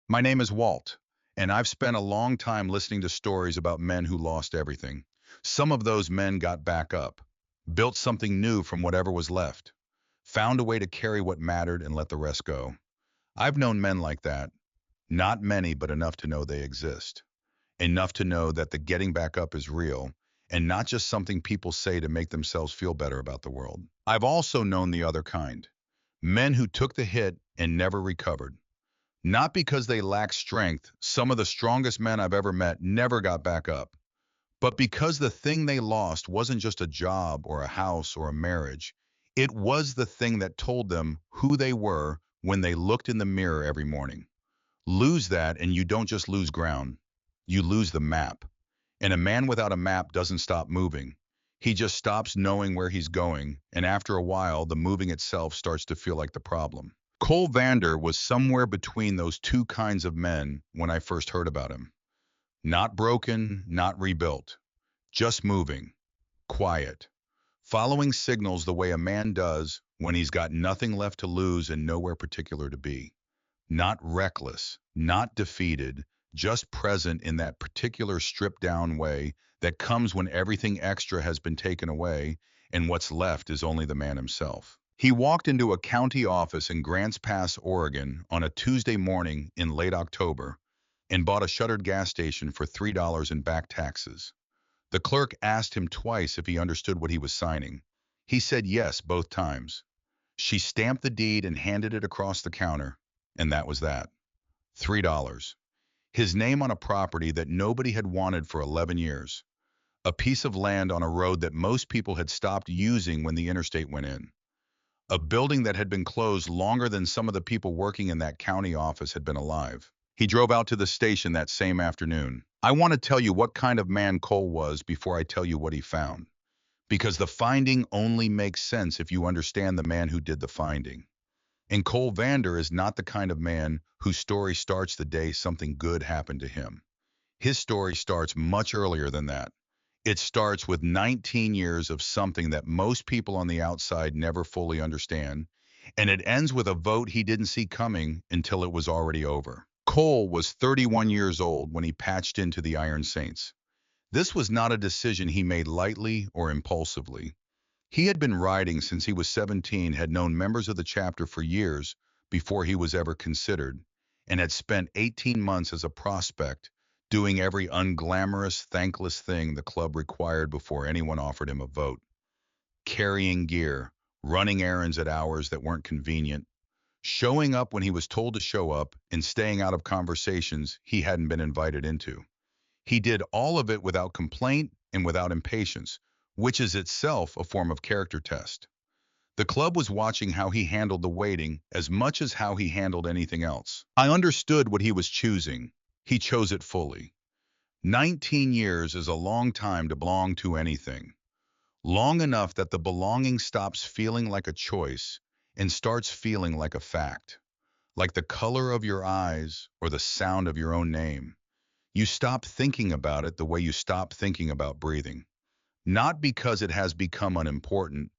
My name is Walt, and I've spent a long time listening to stories about men who lost everything. Some of those men got back up, built something new from whatever was left, found a way to carry what mattered and let the rest go. I've known men like that, not many, but enough to know they exist. Enough to know that the getting back up is real, and not just something people say to make themselves feel better about the world. I've also known the other kind, men who took the hit and never recovered. Not because they lack strength, some of the strongest men I've ever met never got back up, but because the thing they lost wasn't just a job or a house or a marriage. It was the thing that told them who they were when they looked in the mirror every morning. Lose that and you don't just lose ground, you lose the map. And a man without a map doesn't stop moving. He just stops knowing where he's going, and after a while, the moving itself starts to feel like the problem. Cole Vander was somewhere between those two kinds of men when I first heard about him. Not broken, not rebuilt, just moving, quiet, following signals the way a man does when he's got nothing left to lose and nowhere particular to be. Not reckless, not defeated, just present in that particular stripped down way that comes when everything extra has been taken away and what's left is only the man himself. He walked into a county office in Grants Pass, Oregon on a Tuesday morning in late October and bought a shuttered gas station for $3 in back taxes. The clerk asked him twice if he understood what he was signing. He said yes both times. She stamped the deed and handed it across the counter, and that was that. $3. His name on a property that nobody had wanted for 11 years. A piece of land on a road that most people had stopped using when the interstate went in. A building that had been closed longer than some of the people working in that county office had been alive. He drove out to the station that same afternoon. I want to tell you what kind of man Cole was before I tell you what he found. Because the finding only makes sense if you understand the man who did the finding. And Cole Vander is not the kind of man whose story starts the day something good happened to him. His story starts much earlier than that. It starts with 19 years of something that most people on the outside never fully understand, and it ends with a vote he didn't see coming until it was already over. Cole was 31 years old when he patched into the Iron Saints. This was not a decision he made lightly or impulsively. He had been riding since he was 17, had known members of the chapter for years before he was ever considered, and had spent 18 months as a prospect, doing every unglamorous, thankless thing the club required before anyone offered him a vote. Carrying gear, running errands at hours that weren't convenient, showing up when he was told to show up, and staying out of conversations he hadn't been invited into. He did all of it without complaint and without impatience, which is itself a form of character test. The club was watching how he handled the waiting as much as how he handled anything else. I understood what he was choosing. He chose it fully. 19 years is a long time to belong to anything. Long enough that the belonging stops feeling like a choice and starts feeling like a fact. Like the color of your eyes or the sound of your own name. You stop thinking about it the way you stop thinking about breathing. Not because it has become unimportant,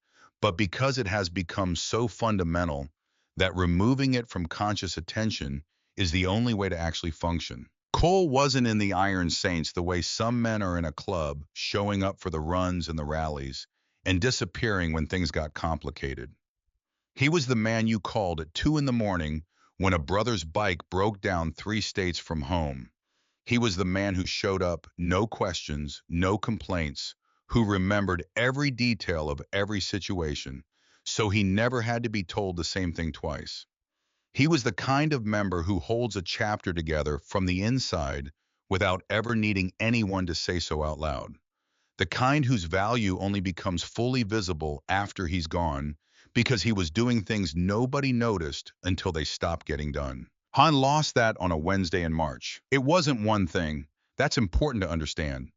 but because it has become so fundamental that removing it from conscious attention is the only way to actually function. Cole wasn't in the Iron Saints the way some men are in a club, showing up for the runs and the rallies, and disappearing when things got complicated. He was the man you called at 2 in the morning when a brother's bike broke down 3 states from home. He was the man who showed up, no questions, no complaints, who remembered every detail of every situation, so he never had to be told the same thing twice. He was the kind of member who holds a chapter together from the inside without ever needing anyone to say so out loud. The kind whose value only becomes fully visible after he's gone because he was doing things nobody noticed until they stopped getting done. Han lost that on a Wednesday in March. It wasn't one thing. That's important to understand.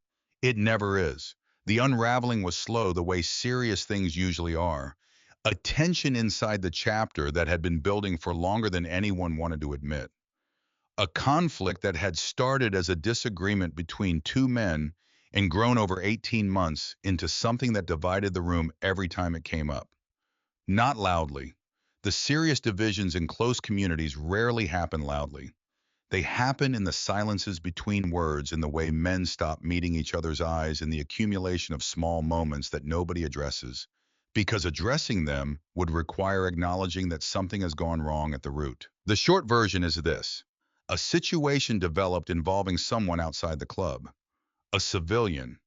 It never is. The unraveling was slow the way serious things usually are. A tension inside the chapter that had been building for longer than anyone wanted to admit. A conflict that had started as a disagreement between two men and grown over 18 months into something that divided the room every time it came up. Not loudly. The serious divisions in close communities rarely happen loudly. They happen in the silences between words, in the way men stop meeting each other's eyes, in the accumulation of small moments that nobody addresses, because addressing them would require acknowledging that something has gone wrong at the root. The short version is this. A situation developed involving someone outside the club, a civilian,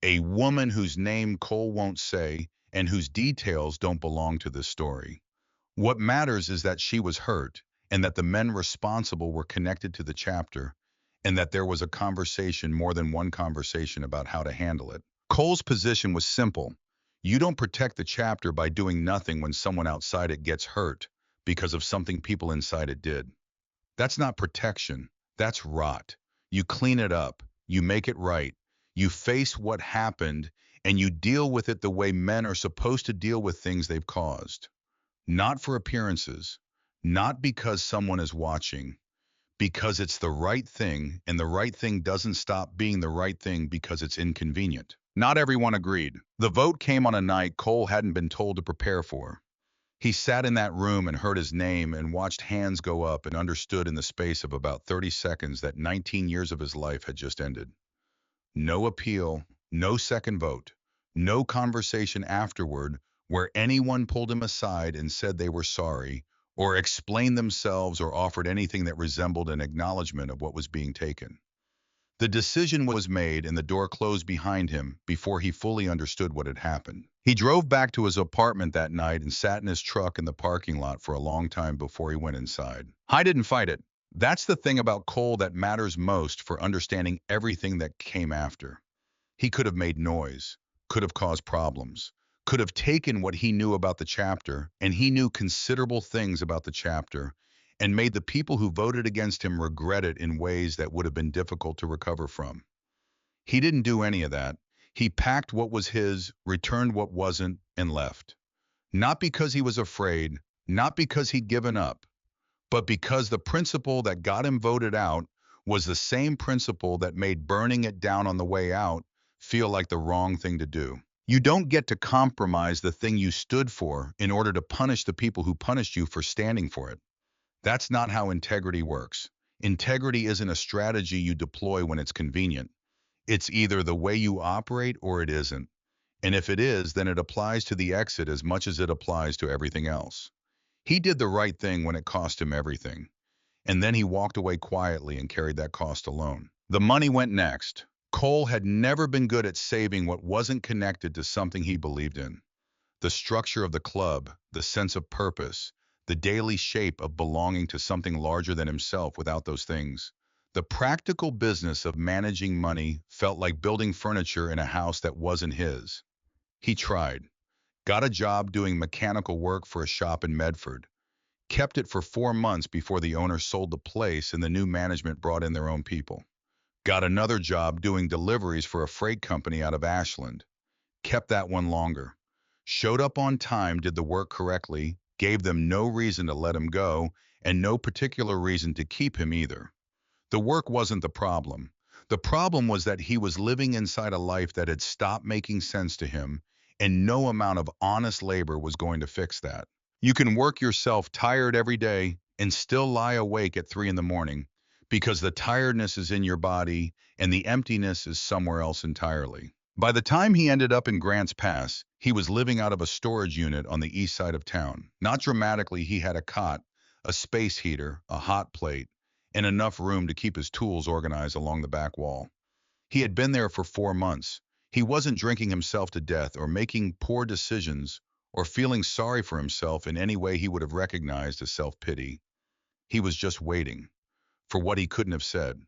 a woman whose name Cole won't say and whose details don't belong to this story. What matters is that she was hurt, and that the men responsible were connected to the chapter, and that there was a conversation, more than one conversation, about how to handle it. Cole's position was simple. You don't protect the chapter by doing nothing when someone outside it gets hurt because of something people inside it did. That's not protection. That's rot. You clean it up. You make it right. You face what happened, and you deal with it the way men are supposed to deal with things they've caused. Not for appearances, not because someone is watching, because it's the right thing, and the right thing doesn't stop being the right thing because it's inconvenient. Not everyone agreed. The vote came on a night Cole hadn't been told to prepare for. He sat in that room and heard his name and watched hands go up and understood in the space of about 30 seconds that 19 years of his life had just ended. No appeal, no second vote, no conversation afterward where anyone pulled him aside and said they were sorry, or explained themselves, or offered anything that resembled an acknowledgement of what was being taken. The decision was made and the door closed behind him before he fully understood what had happened. He drove back to his apartment that night and sat in his truck in the parking lot for a long time before he went inside. I didn't fight it. That's the thing about Cole that matters most for understanding everything that came after. He could have made noise, could have caused problems, could have taken what he knew about the chapter, and he knew considerable things about the chapter, and made the people who voted against him regret it in ways that would have been difficult to recover from. He didn't do any of that. He packed what was his, returned what wasn't, and left. Not because he was afraid, not because he'd given up, but because the principle that got him voted out was the same principle that made burning it down on the way out feel like the wrong thing to do. You don't get to compromise the thing you stood for in order to punish the people who punished you for standing for it. That's not how integrity works. Integrity isn't a strategy you deploy when it's convenient. It's either the way you operate or it isn't. And if it is, then it applies to the exit as much as it applies to everything else. He did the right thing when it cost him everything. And then he walked away quietly and carried that cost alone. The money went next. Cole had never been good at saving what wasn't connected to something he believed in. The structure of the club, the sense of purpose, the daily shape of belonging to something larger than himself. Without those things, the practical business of managing money felt like building furniture in a house that wasn't his. He tried, got a job doing mechanical work for a shop in Medford, kept it for 4 months before the owner sold the place and the new management brought in their own people. Got another job doing deliveries for a freight company out of Ashland, kept that one longer. Showed up on time, did the work correctly, gave them no reason to let him go, and no particular reason to keep him either. The work wasn't the problem. The problem was that he was living inside a life that had stopped making sense to him, and no amount of honest labor was going to fix that. You can work yourself tired every day and still lie awake at 3 in the morning because the tiredness is in your body and the emptiness is somewhere else entirely. By the time he ended up in Grants Pass, he was living out of a storage unit on the east side of town. Not dramatically, he had a cot, a space heater, a hot plate, and enough room to keep his tools organized along the back wall. He had been there for 4 months. He wasn't drinking himself to death or making poor decisions or feeling sorry for himself in any way he would have recognized as self-pity. He was just waiting for what he couldn't have said.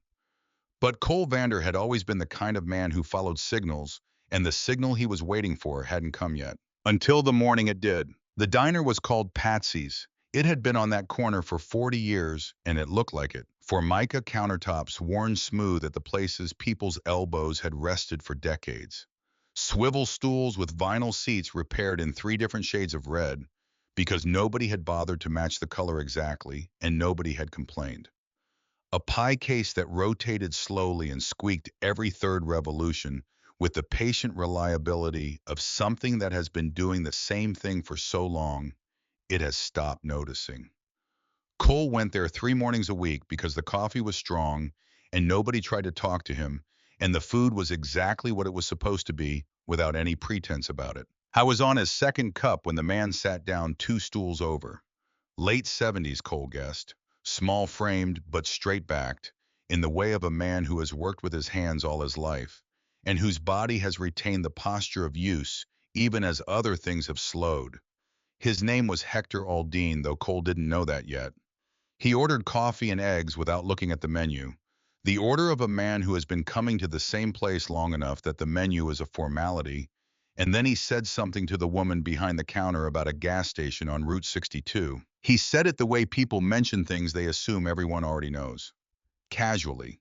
But Cole Vander had always been the kind of man who followed signals, and the signal he was waiting for hadn't come yet. Until the morning it did. The diner was called Patsy's. It had been on that corner for 40 years, and it looked like it. Formica countertops worn smooth at the places people's elbows had rested for decades. Swivel stools with vinyl seats repaired in 3 different shades of red, because nobody had bothered to match the color exactly, and nobody had complained. A pie case that rotated slowly and squeaked every third revolution with the patient reliability of something that has been doing the same thing for so long, it has stopped noticing. Cole went there 3 mornings a week because the coffee was strong and nobody tried to talk to him, and the food was exactly what it was supposed to be without any pretense about it. I was on his second cup when the man sat down 2 stools over. Late 70s, Cole guessed, small-framed but straight-backed, in the way of a man who has worked with his hands all his life, and whose body has retained the posture of use even as other things have slowed. His name was Hector Aldine, though Cole didn't know that yet. He ordered coffee and eggs without looking at the menu, the order of a man who has been coming to the same place long enough that the menu is a formality, and then he said something to the woman behind the counter about a gas station on Route 62. He said it the way people mention things they assume everyone already knows. Casually,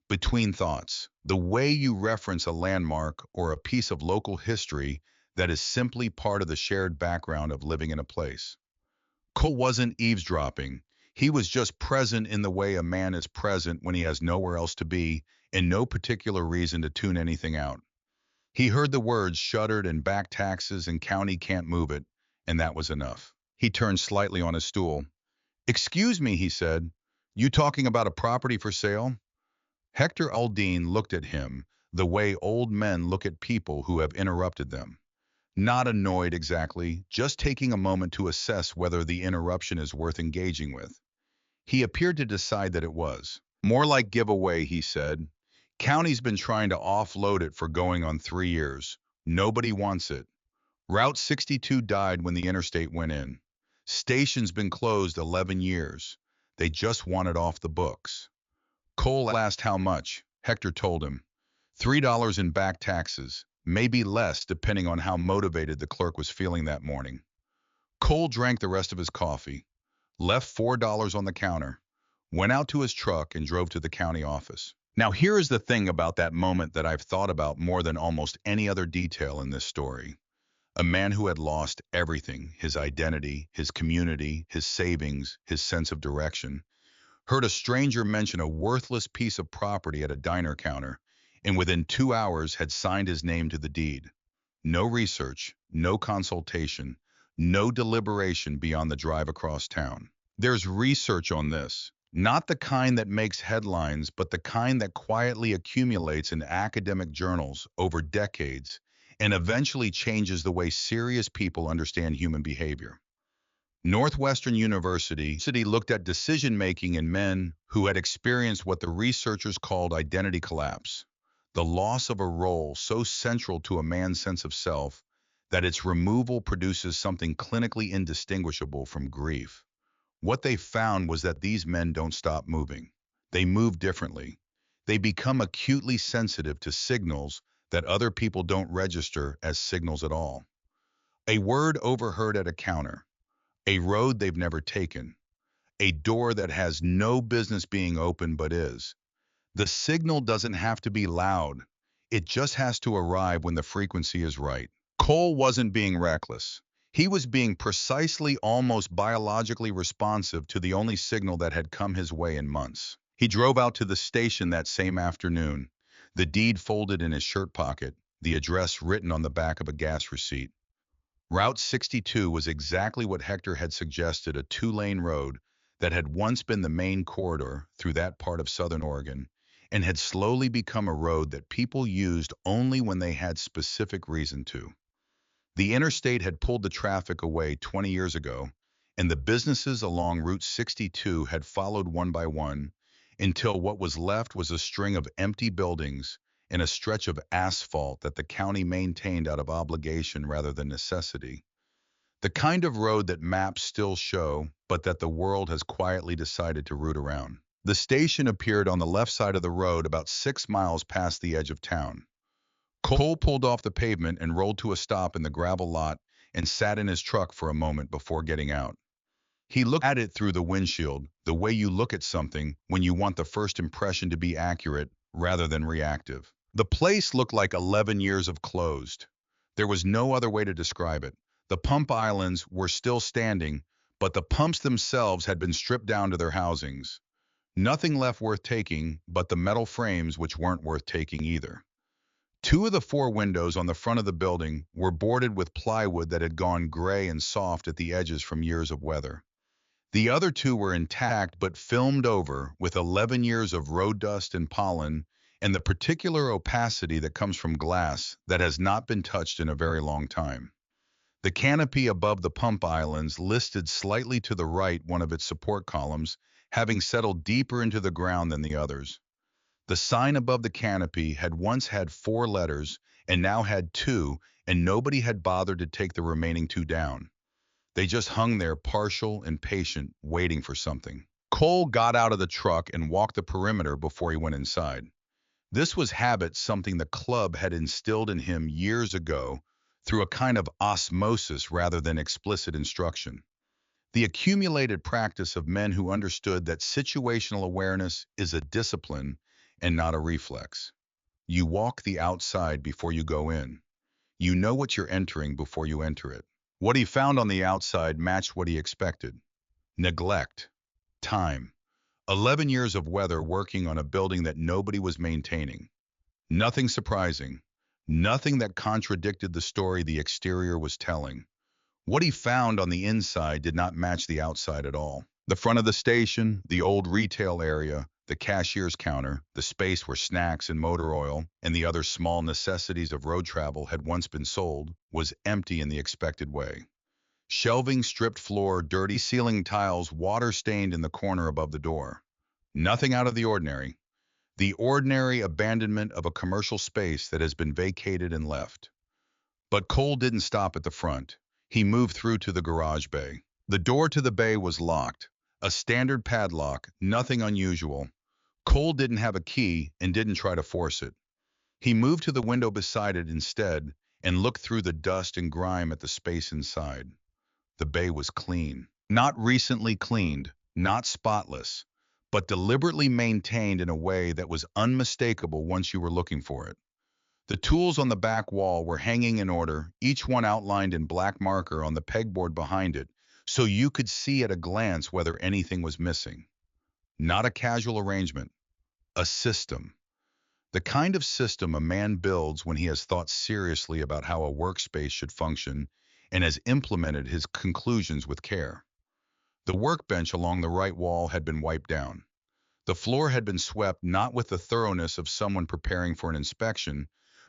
between thoughts, the way you reference a landmark or a piece of local history that is simply part of the shared background of living in a place. Cole wasn't eavesdropping. He was just present in the way a man is present when he has nowhere else to be and no particular reason to tune anything out. He heard the words shuttered and back taxes and county can't move it, and that was enough. He turned slightly on his stool. "Excuse me," he said. "You talking about a property for sale?" Hector Aldine looked at him the way old men look at people who have interrupted them. Not annoyed exactly, just taking a moment to assess whether the interruption is worth engaging with. He appeared to decide that it was. "More like giveaway," he said. "County's been trying to offload it for going on 3 years. Nobody wants it. Route 62 died when the interstate went in. Station's been closed 11 years. They just want it off the books." Cole asked how much. Hector told him. $3 in back taxes, maybe less depending on how motivated the clerk was feeling that morning. Cole drank the rest of his coffee, left $4 on the counter, went out to his truck and drove to the county office. Now here is the thing about that moment that I've thought about more than almost any other detail in this story. A man who had lost everything, his identity, his community, his savings, his sense of direction, heard a stranger mention a worthless piece of property at a diner counter, and within 2 hours had signed his name to the deed. No research, no consultation, no deliberation beyond the drive across town. There's research on this, not the kind that makes headlines, but the kind that quietly accumulates in academic journals over decades and eventually changes the way serious people understand human behavior. Northwestern University looked at decision-making in men who had experienced what the researchers called identity collapse, the loss of a role so central to a man's sense of self that its removal produces something clinically indistinguishable from grief. What they found was that these men don't stop moving. They move differently. They become acutely sensitive to signals that other people don't register as signals at all. A word overheard at a counter, a road they've never taken, a door that has no business being open but is. The signal doesn't have to be loud. It just has to arrive when the frequency is right. Cole wasn't being reckless. He was being precisely, almost biologically responsive to the only signal that had come his way in months. He drove out to the station that same afternoon, the deed folded in his shirt pocket, the address written on the back of a gas receipt. Route 62 was exactly what Hector had suggested, a 2-lane road that had once been the main corridor through that part of southern Oregon and had slowly become a road that people used only when they had specific reason to. The interstate had pulled the traffic away 20 years ago, and the businesses along Route 62 had followed one by one until what was left was a string of empty buildings and a stretch of asphalt that the county maintained out of obligation rather than necessity. The kind of road that maps still show, but that the world has quietly decided to root around. The station appeared on the left side of the road about 6 miles past the edge of town. Cole pulled off the pavement and rolled to a stop in the gravel lot and sat in his truck for a moment before getting out. He looked at it through the windshield, the way you look at something when you want the first impression to be accurate rather than reactive. The place looked like 11 years of closed. There was no other way to describe it. The pump islands were still standing, but the pumps themselves had been stripped down to their housings. Nothing left worth taking but the metal frames, which weren't worth taking either. 2 of the 4 windows on the front of the building were boarded with plywood that had gone gray and soft at the edges from years of weather. The other two were intact but filmed over with 11 years of road dust and pollen and the particular opacity that comes from glass that has not been touched in a very long time. The canopy above the pump islands listed slightly to the right one of its support columns, having settled deeper into the ground than the others. The sign above the canopy had once had 4 letters and now had 2, and nobody had bothered to take the remaining 2 down. They just hung there partial and patient, waiting for something. Cole got out of the truck and walked the perimeter before he went inside. This was habit, something the club had instilled in him years ago through a kind of osmosis rather than explicit instruction. The accumulated practice of men who understood that situational awareness is a discipline and not a reflex. You walk the outside before you go in. You know what you're entering before you enter it. What he found on the outside matched what he expected. Neglect. Time. 11 years of weather working on a building that nobody was maintaining. Nothing surprising. Nothing that contradicted the story the exterior was telling. What he found on the inside did not match the outside at all. The front of the station, the old retail area, the cashier's counter, the space where snacks and motor oil and the other small necessities of road travel had once been sold, was empty in the expected way. Shelving, stripped floor, dirty ceiling tiles, water stained in the corner above the door. Nothing out of the ordinary. The ordinary abandonment of a commercial space that has been vacated and left. But Cole didn't stop at the front. He moved through to the garage bay. The door to the bay was locked. A standard padlock, nothing unusual. Cole didn't have a key and didn't try to force it. He moved to the window beside it instead and looked through the dust and grime at the space inside. The bay was clean. Not recently cleaned, not spotless, but deliberately maintained in a way that was unmistakable once you were looking for it. The tools on the back wall were hanging in order, each one outlined in black marker on the pegboard behind it, so you could see at a glance whether anything was missing. Not a casual arrangement, a system. The kind of system a man builds when he has thought seriously about how a workspace should function and has implemented his conclusions with care. The workbench along the right wall had been wiped down. The floor had been swept not with the thoroughness of someone preparing for an inspection,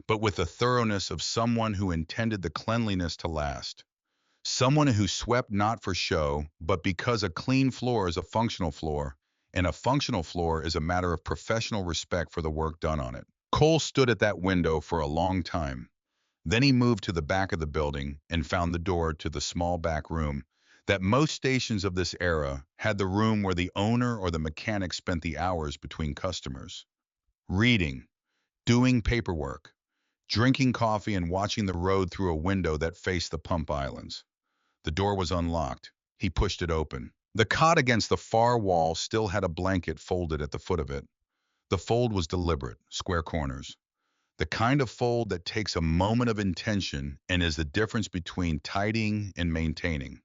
but with the thoroughness of someone who intended the cleanliness to last. Someone who swept not for show, but because a clean floor is a functional floor, and a functional floor is a matter of professional respect for the work done on it. Cole stood at that window for a long time. Then he moved to the back of the building and found the door to the small back room that most stations of this era had, the room where the owner or the mechanic spent the hours between customers. Reading, doing paperwork, drinking coffee and watching the road through a window that faced the pump islands. The door was unlocked. He pushed it open. The cot against the far wall still had a blanket folded at the foot of it. The fold was deliberate, square corners. The kind of fold that takes a moment of intention and is the difference between tidying and maintaining.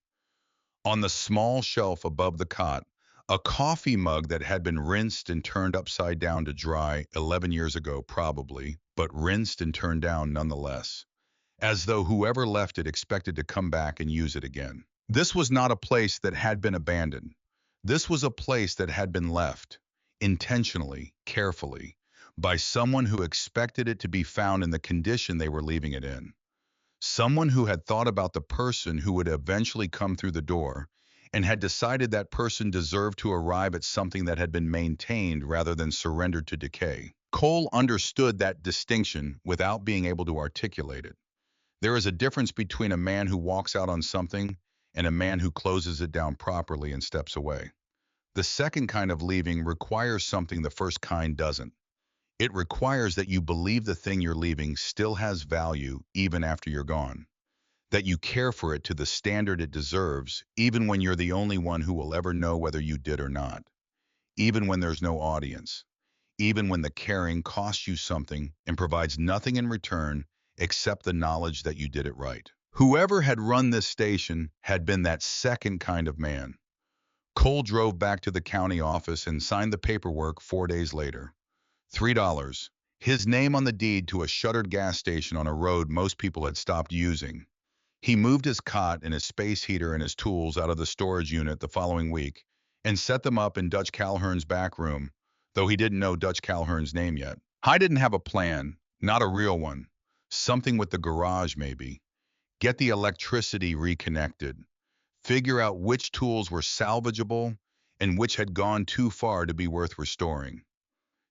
On the small shelf above the cot, a coffee mug that had been rinsed and turned upside down to dry 11 years ago probably, but rinsed and turned down nonetheless, as though whoever left it expected to come back and use it again. This was not a place that had been abandoned. This was a place that had been left, intentionally, carefully, by someone who expected it to be found in the condition they were leaving it in. Someone who had thought about the person who would eventually come through the door and had decided that person deserved to arrive at something that had been maintained rather than surrendered to decay. Cole understood that distinction without being able to articulate it. There is a difference between a man who walks out on something and a man who closes it down properly and steps away. The second kind of leaving requires something the first kind doesn't. It requires that you believe the thing you're leaving still has value even after you're gone, that you care for it to the standard it deserves, even when you're the only one who will ever know whether you did or not, even when there's no audience, even when the caring costs you something and provides nothing in return except the knowledge that you did it right. Whoever had run this station had been that second kind of man. Cole drove back to the county office and signed the paperwork 4 days later. $3. His name on the deed to a shuttered gas station on a road most people had stopped using. He moved his cot and his space heater and his tools out of the storage unit the following week and set them up in Dutch Calhoun's back room, though he didn't know Dutch Calhoun's name yet. I didn't have a plan, not a real one. Something with the garage, maybe. Get the electricity reconnected. Figure out which tools were salvageable and which had gone too far to be worth restoring.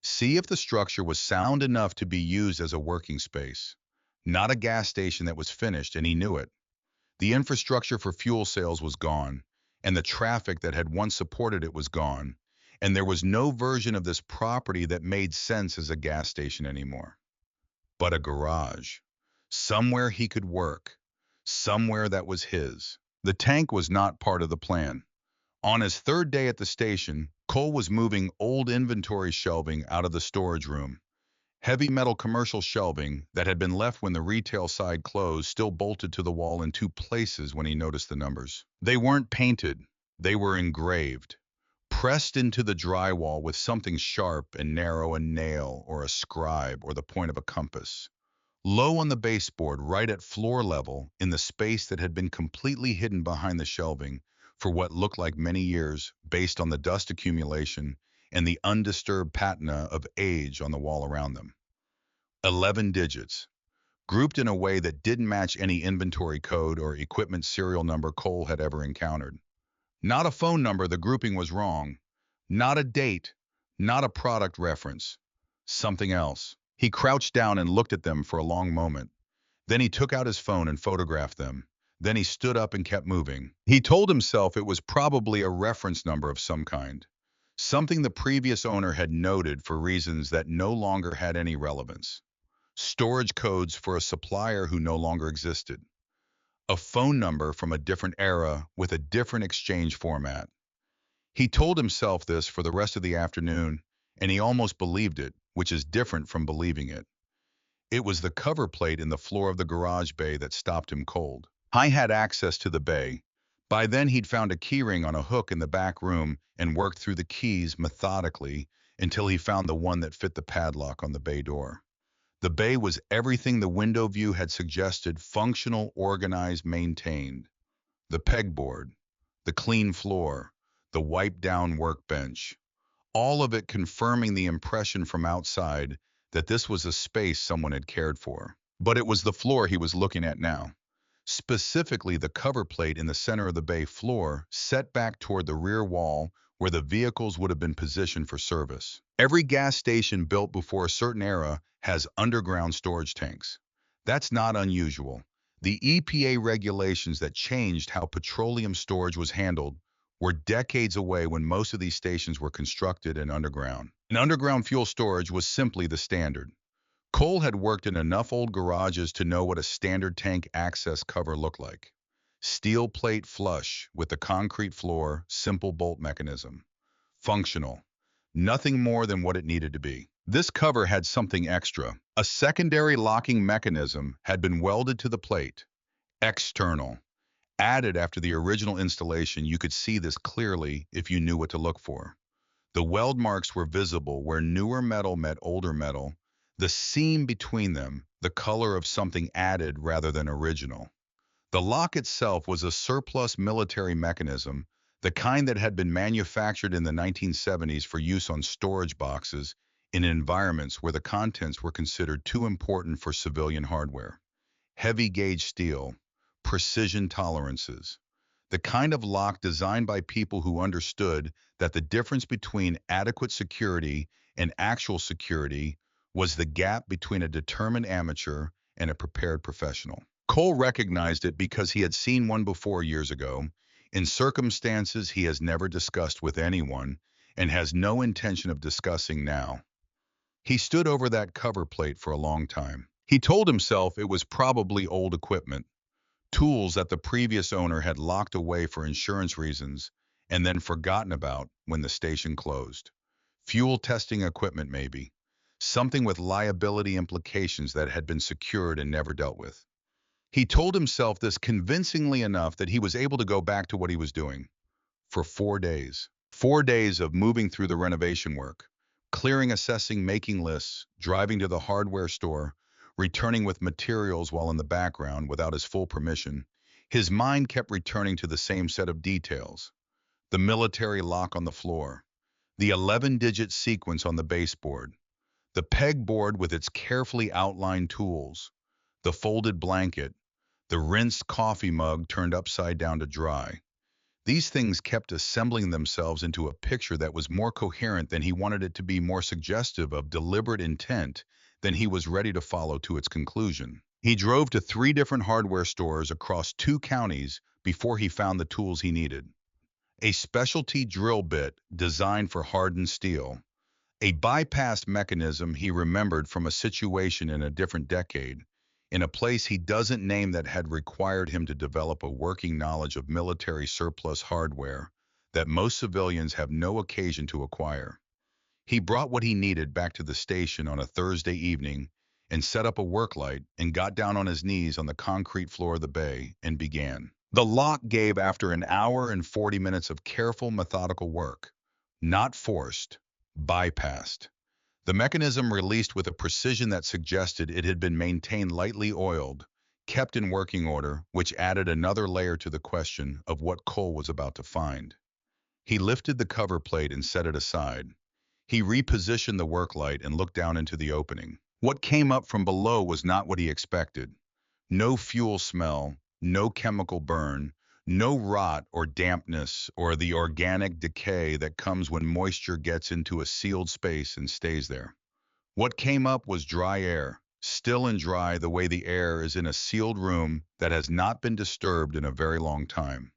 See if the structure was sound enough to be used as a working space. Not a gas station that was finished, and he knew it. The infrastructure for fuel sales was gone, and the traffic that had once supported it was gone, and there was no version of this property that made sense as a gas station anymore. But a garage. Somewhere he could work. Somewhere that was his. The tank was not part of the plan. On his third day at the station, Cole was moving old inventory shelving out of the storage room. Heavy metal commercial shelving that had been left when the retail side closed still bolted to the wall in two places when he noticed the numbers. They weren't painted. They were engraved, pressed into the drywall with something sharp and narrow, a nail or a scribe or the point of a compass. Low on the baseboard, right at floor level, in the space that had been completely hidden behind the shelving for what looked like many years, based on the dust accumulation and the undisturbed patina of age on the wall around them. 11 digits, grouped in a way that didn't match any inventory code or equipment serial number Cole had ever encountered. Not a phone number, the grouping was wrong. Not a date, not a product reference. Something else. He crouched down and looked at them for a long moment. Then he took out his phone and photographed them. Then he stood up and kept moving. He told himself it was probably a reference number of some kind. Something the previous owner had noted for reasons that no longer had any relevance. Storage codes for a supplier who no longer existed. A phone number from a different era with a different exchange format. He told himself this for the rest of the afternoon, and he almost believed it, which is different from believing it. It was the cover plate in the floor of the garage bay that stopped him cold. I had access to the bay. By then he'd found a keyring on a hook in the back room and worked through the keys methodically until he found the one that fit the padlock on the bay door. The bay was everything the window view had suggested: functional, organized, maintained. The pegboard, the clean floor, the wiped-down workbench, all of it confirming the impression from outside that this was a space someone had cared for. But it was the floor he was looking at now. Specifically, the cover plate in the center of the bay floor, set back toward the rear wall where the vehicles would have been positioned for service. Every gas station built before a certain era has underground storage tanks. That's not unusual. The EPA regulations that changed how petroleum storage was handled were decades away when most of these stations were constructed and underground. And underground fuel storage was simply the standard. Cole had worked in enough old garages to know what a standard tank access cover looked like. Steel plate flush with the concrete floor, simple bolt mechanism. Functional. Nothing more than what it needed to be. This cover had something extra. A secondary locking mechanism had been welded to the plate. External. Added after the original installation, you could see this clearly if you knew what to look for. The weld marks were visible where newer metal met older metal, the seam between them, the color of something added rather than original. The lock itself was a surplus military mechanism, the kind that had been manufactured in the 1970s for use on storage boxes in environments where the contents were considered too important for civilian hardware. Heavy gauge steel, precision tolerances. The kind of lock designed by people who understood that the difference between adequate security and actual security was the gap between a determined amateur and a prepared professional. Cole recognized it because he had seen one before years ago, in circumstances he has never discussed with anyone and has no intention of discussing now. He stood over that cover plate for a long time. He told himself it was probably old equipment, tools that the previous owner had locked away for insurance reasons and then forgotten about when the station closed. Fuel testing equipment, maybe. Something with liability implications that had been secured and never dealt with. He told himself this convincingly enough that he was able to go back to what he was doing. For 4 days. 4 days of moving through the renovation work, clearing, assessing, making lists, driving to the hardware store, returning with materials while in the background without his full permission. His mind kept returning to the same set of details: the military lock on the floor, the 11-digit sequence on the baseboard, the pegboard with its carefully outlined tools, the folded blanket, the rinsed coffee mug turned upside down to dry. These things kept assembling themselves into a picture that was more coherent than he wanted it to be, more suggestive of deliberate intent than he was ready to follow to its conclusion. He drove to 3 different hardware stores across 2 counties before he found the tools he needed: a specialty drill bit designed for hardened steel, a bypass mechanism he remembered from a situation in a different decade, in a place he doesn't name, that had required him to develop a working knowledge of military surplus hardware that most civilians have no occasion to acquire. He brought what he needed back to the station on a Thursday evening and set up a work light and got down on his knees on the concrete floor of the bay and began. The lock gave after an hour and 40 minutes of careful, methodical work. Not forced, bypassed. The mechanism released with a precision that suggested it had been maintained lightly oiled, kept in working order, which added another layer to the question of what Cole was about to find. He lifted the cover plate and set it aside. He repositioned the work light and looked down into the opening. What came up from below was not what he expected. No fuel smell, no chemical burn, no rot or dampness or the organic decay that comes when moisture gets into a sealed space and stays there. What came up was dry air, still and dry the way the air is in a sealed room that has not been disturbed in a very long time.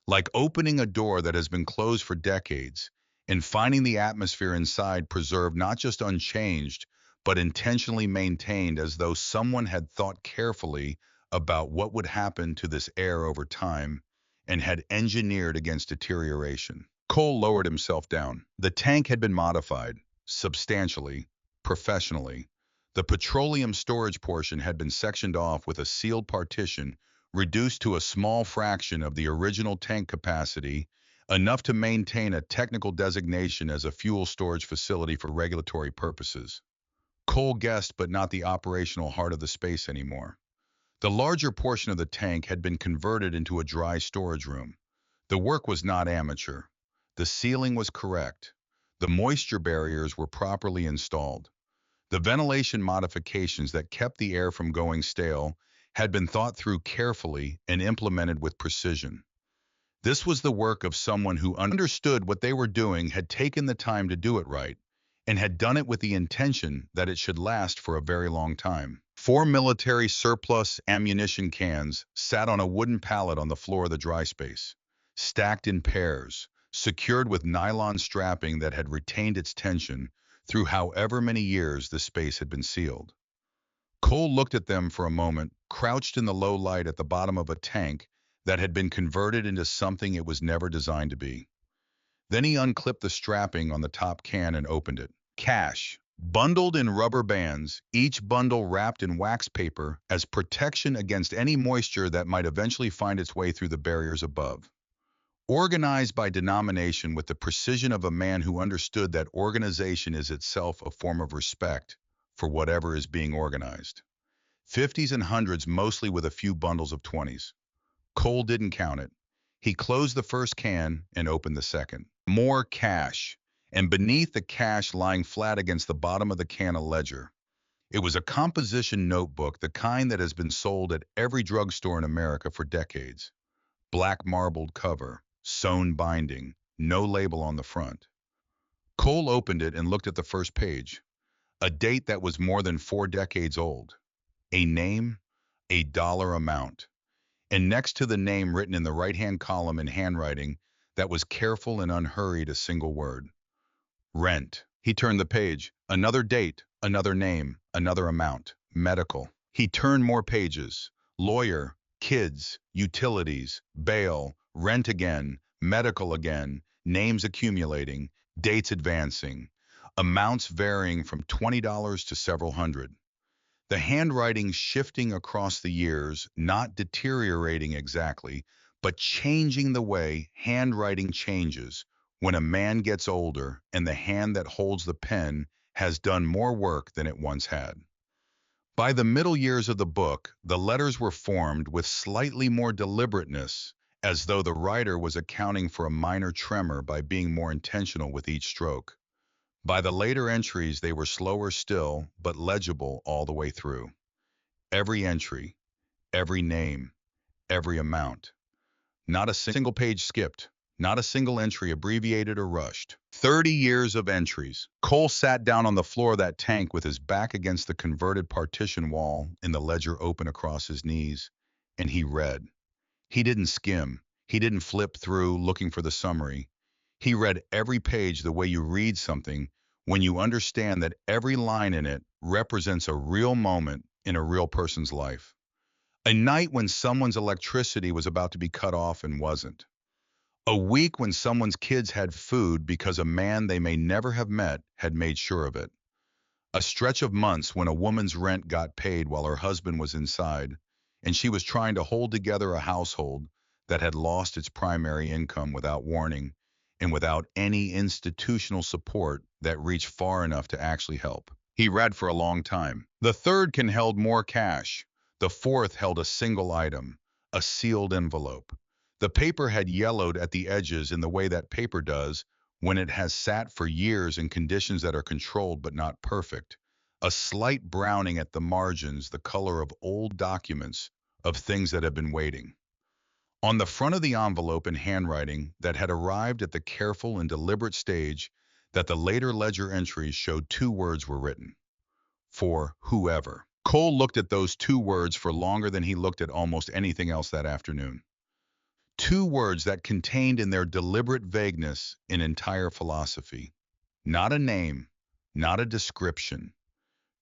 Like opening a door that has been closed for decades and finding the atmosphere inside preserved, not just unchanged, but intentionally maintained, as though someone had thought carefully about what would happen to this air over time and had engineered against deterioration. Cole lowered himself down. The tank had been modified, substantially, professionally. The petroleum storage portion had been sectioned off with a sealed partition, reduced to a small fraction of the original tank capacity, enough to maintain a technical designation as a fuel storage facility for regulatory purposes. Cole guessed, but not the operational heart of the space anymore. The larger portion of the tank had been converted into a dry storage room. The work was not amateur. The sealing was correct. The moisture barriers were properly installed. The ventilation modifications that kept the air from going stale had been thought through carefully and implemented with precision. This was the work of someone who understood what they were doing, had taken the time to do it right, and had done it with the intention that it should last for a very long time. 4 military surplus ammunition cans sat on a wooden pallet on the floor of the dry space, stacked in pairs, secured with nylon strapping that had retained its tension through however many years the space had been sealed. Cole looked at them for a moment, crouched in the low light at the bottom of a tank that had been converted into something it was never designed to be. Then he unclipped the strapping on the top can and opened it. Cash, bundled in rubber bands, each bundle wrapped in wax paper as protection against any moisture that might eventually find its way through the barriers above. Organized by denomination with the precision of a man who understood that organization is itself a form of respect for whatever is being organized. 50s and hundreds, mostly with a few bundles of 20s. Cole didn't count it. He closed the first can and opened the second. More cash, and beneath the cash, lying flat against the bottom of the can, a ledger. It was a composition notebook, the kind that has been sold at every drugstore in America for decades. Black marbled cover, sewn binding, no label on the front. Cole opened it and looked at the first page. A date that was more than 4 decades old. A name, a dollar amount. And next to the name, written in the right-hand column in handwriting that was careful and unhurried, a single word: rent. He turned the page. Another date, another name, another amount. Medical. He turned more pages. Lawyer, kids, utilities, bail, rent again, medical again, names accumulating, dates advancing, amounts varying from $20 to several hundred. The handwriting shifting across the years, not deteriorating exactly, but changing the way handwriting changes when a man gets older and the hand that holds the pen has done more work than it once had. By the middle years of the book, the letters were formed with slightly more deliberateness, as though the writer was accounting for a minor tremor by being more intentional with each stroke. By the later entries, they were slower still, but legible all the way through. Every entry, every name, every amount. Not a single page skipped, not a single entry abbreviated or rushed. 30 years of entries. Cole sat down on the floor of that tank with his back against the converted partition wall and the ledger open across his knees, and he read. He didn't skim. He didn't flip through looking for the summary. He read every page the way you read something when you understand that every line in it represents a real moment in a real person's life. A night when someone's electricity was about to be cut off and wasn't. A week when someone's kids had food because a man they may never have met had made sure of it. A stretch of months when a woman's rent got paid while her husband was inside, and she was trying to hold together a household that had lost its primary income without warning and without any institutional support that reached far enough to actually help. He read for a long time. The third can held more cash. The fourth held a single item, a sealed envelope. The paper had yellowed at the edges in the way that paper does when it has sat for years in conditions that are controlled but not perfect. A slight browning at the margins, the color of old documents, of things that have been waiting. On the front of the envelope in handwriting that had arrived at the careful and deliberate stage that the later ledger entries showed, two words were written. For whoever. Cole looked at those two words for longer than he looked at almost anything else that afternoon. Two words that contained in their deliberate vagueness an entire philosophy. Not a name, not a description,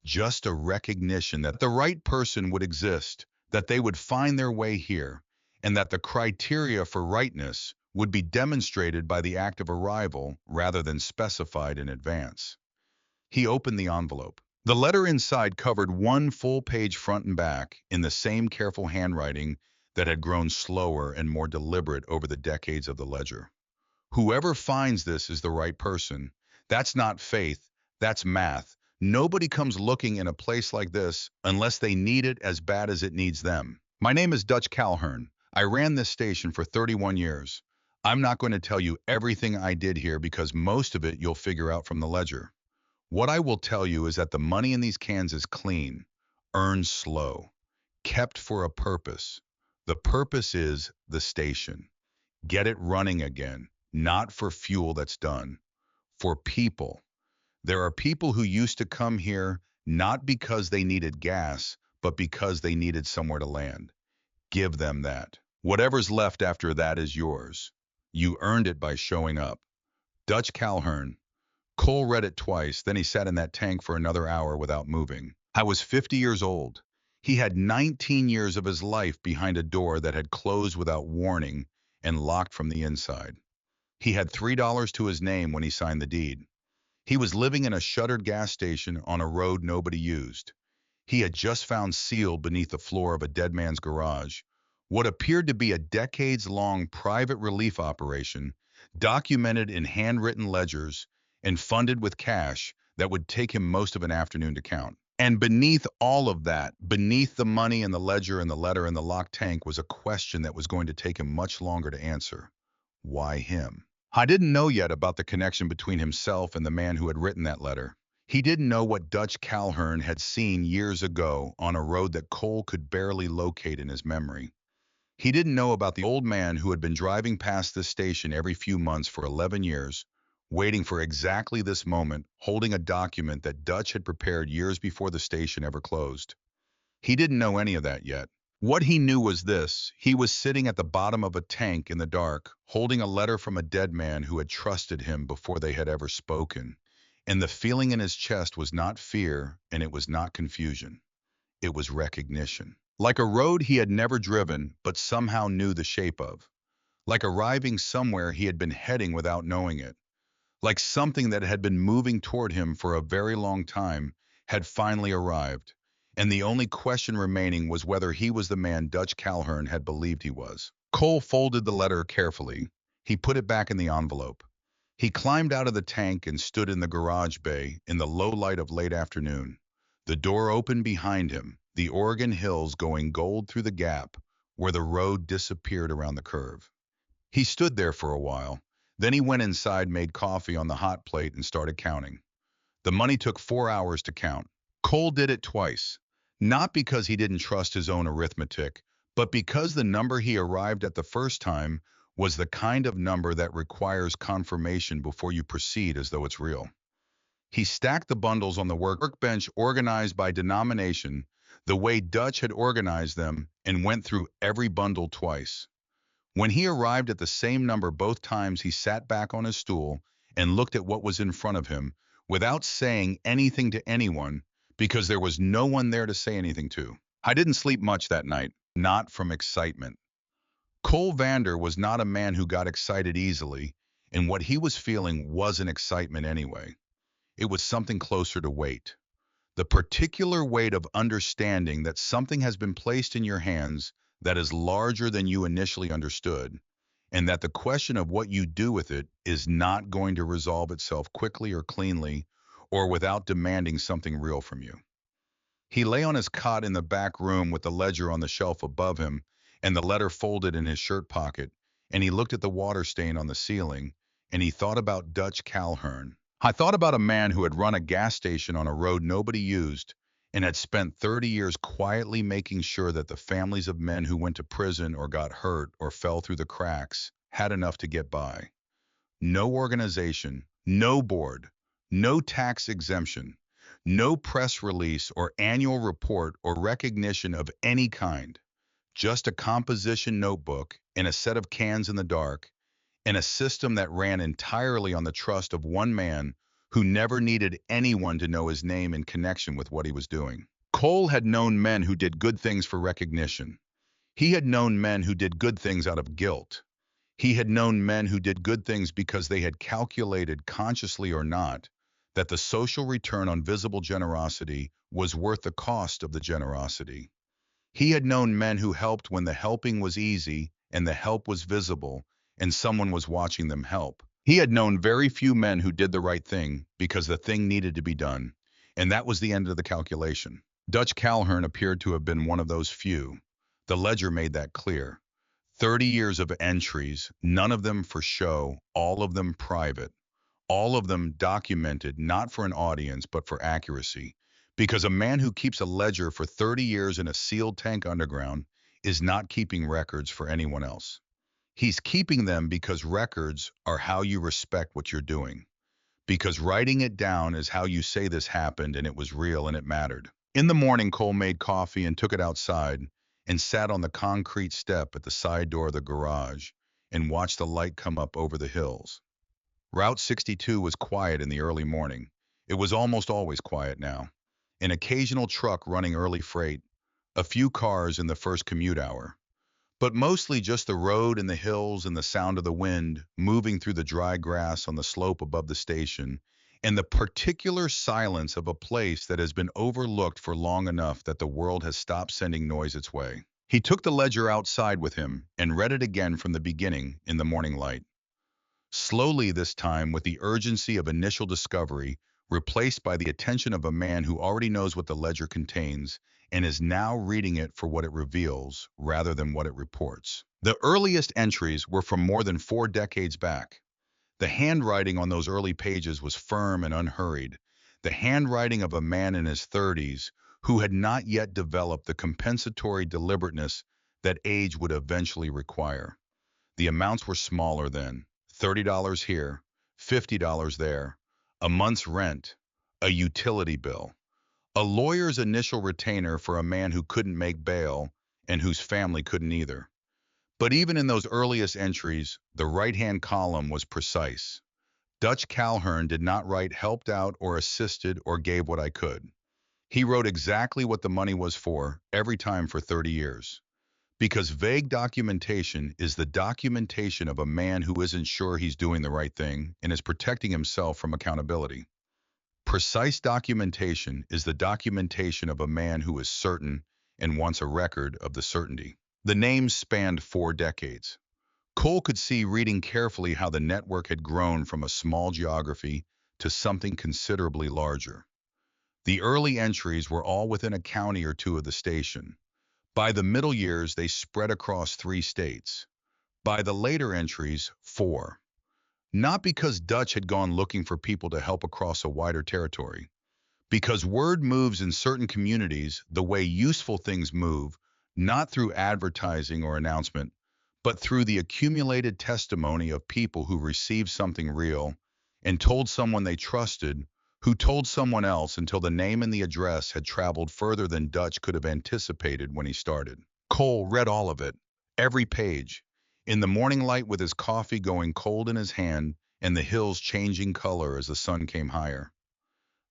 just a recognition that the right person would exist, that they would find their way here, and that the criteria for rightness would be demonstrated by the act of arrival rather than specified in advance. He opened the envelope. The letter inside covered one full page front and back in the same careful handwriting that had grown slower and more deliberate over the decades of the ledger. Whoever finds this is the right person. That's not faith, that's math. Nobody comes looking in a place like this unless they need it as bad as it needs them. My name is Dutch Calhern. I ran this station for 31 years. I'm not going to tell you everything I did here because most of it you'll figure out from the ledger. What I will tell you is that the money in these cans is clean, earned slow, kept for a purpose. The purpose is the station. Get it running again, not for fuel that's done, for people. There are people who used to come here not because they needed gas, but because they needed somewhere to land. Give them that. Whatever's left after that is yours. You earned it by showing up. Dutch Calhern. Cole read it twice, then he sat in that tank for another hour without moving. I was 50 years old. He had 19 years of his life behind a door that had closed without warning and locked from the inside. He had $3 to his name when he signed the deed. He was living in a shuttered gas station on a road nobody used. He had just found sealed beneath the floor of a dead man's garage what appeared to be a decades-long private relief operation, documented in handwritten ledgers and funded with cash that would take him most of an afternoon to count. And beneath all of that, beneath the money and the ledger and the letter and the locked tank, was a question that was going to take him much longer to answer. Why him? I didn't know yet about the connection between himself and the man who had written that letter. He didn't know what Dutch Calhern had seen years ago on a road that Cole could barely locate in his memory. He didn't know about the old man who had been driving past this station every few months for 11 years, waiting for exactly this moment, holding a document that Dutch had prepared years before the station ever closed. He didn't know any of that yet. What he knew was this: he was sitting at the bottom of a tank in the dark, holding a letter from a dead man who had trusted him before they had ever spoken. And the feeling in his chest was not fear, and it was not confusion. It was recognition. Like a road he had never driven, but somehow knew the shape of. Like arriving somewhere he had been heading without knowing it. Like something that had been moving toward him for a very long time had finally arrived. And the only question remaining was whether he was the man Dutch Calhern had believed he was. Cole folded the letter carefully. He put it back in the envelope. He climbed out of the tank and stood in the garage bay in the low light of late afternoon. The door opened behind him, the Oregon hills going gold through the gap where the road disappeared around the curve. He stood there for a while. Then he went inside, made coffee on the hot plate, and started counting. The money took 4 hours to count. Cole did it twice, not because he didn't trust his own arithmetic, but because the number he arrived at the first time was the kind of number that requires confirmation before you proceed as though it's real. He stacked the bundles on the workbench, organized by denomination, the way Dutch had organized them, and went through every bundle twice. When he arrived at the same number both times, he sat back on his stool and looked at what was in front of him without saying anything to anyone, because there was no one there to say anything to. I didn't sleep much that night, not from excitement. Cole Vander was not a man who got excited easily, and what he was feeling wasn't excitement anyway. It was something closer to weight. The particular weight of understanding that something has been placed in your hands that is larger than you initially understood, and that the question of what you do with it is not going to resolve itself quickly or cleanly or without demanding something real from you. He lay on his cot in the back room with the ledger on the shelf above him and the letter folded in his shirt pocket, and he looked at the water stain on the ceiling, and he thought about Dutch Calhern. I thought about a man who had run a gas station on a road nobody used and had spent 30 years quietly making sure that the families of men who went to prison or got hurt or fell through the cracks had enough to get by. No organization, no board, no tax exemption, no press release or annual report or recognition of any kind, just a composition notebook and a set of cans in the dark, and a system that ran entirely on the trust of one man who never needed anyone to know his name in connection with what he was doing. Cole had known men who did good things for recognition. He had known men who did good things out of guilt. He had known men who did good things because they had calculated, consciously or not, that the social return on visible generosity was worth the cost of the generosity. He had known men who helped when the helping was easy and the help was visible and someone was watching them help. He had known very few men who did the right thing because the thing needed to be done, and that was the end of the calculation. Dutch Calhern appeared to have been one of those few. The ledger made that clear. 30 years of entries, none of them for show, all of them private, all of them documented not for an audience but for accuracy. Because a man who keeps a ledger for 30 years in a sealed tank underground is not keeping records for anyone else. He's keeping them because records are how you respect what you're doing. Because writing it down is how you say this happened and it was real and it mattered. In the morning, Cole made coffee and took it outside and sat on the concrete step at the side door of the garage and watched the light come up over the hills. Route 62 was quiet in the early morning. It was almost always quiet now. An occasional truck running early freight, a few cars in the first commute hour, but mostly just the road and the hills and the sound of the wind moving through the dry grass on the slope above the station, and the particular silence of a place that has been overlooked for long enough that the world has stopped sending noise its way. He took the ledger outside with him and read it again from the beginning in the morning light. Slowly this time with the urgency of initial discovery, replaced by the attention of a man who already knows what the ledger contains and is now reading it for what it reveals rather than what it reports. The earliest entries were from more than 4 decades back. The handwriting on those early pages was firm and unhurried, the handwriting of a man in his 30s who had not yet developed the compensatory deliberateness that age would eventually require. The amounts were smaller then, $30 here, $50 there, a month's rent, a utility bill, a lawyer's initial retainer for a man who couldn't make bail and whose family couldn't either. But even in those earliest entries, the right-hand column was precise. Dutch Calhern did not write helped out or assisted or gave what I could. He wrote exactly what the money was for, every time for 30 years. Because vague documentation is the documentation of a man who isn't sure he's doing the right thing and is protecting himself from accountability. Precise documentation is the documentation of a man who is certain and wants a record of the certainty. The names spanned 4 decades. Cole could see, reading carefully, how the network had grown from a small geography to something considerably larger. The early entries were all within a county or two of the station. By the middle years, they spread across 3 states. By the later entries, 4. Not because Dutch had gone looking for people to help across a wider territory. Because word moves in certain communities the way useful things move, not through advertising or announcement, but through the accumulated testimony of people who received something real and told someone they trusted, who told someone else until the name and the address had traveled further than Dutch could have anticipated when he started. Cole read all of it, every page, in the morning light with his coffee going cold in his hand and the hills changing color as the sun came higher.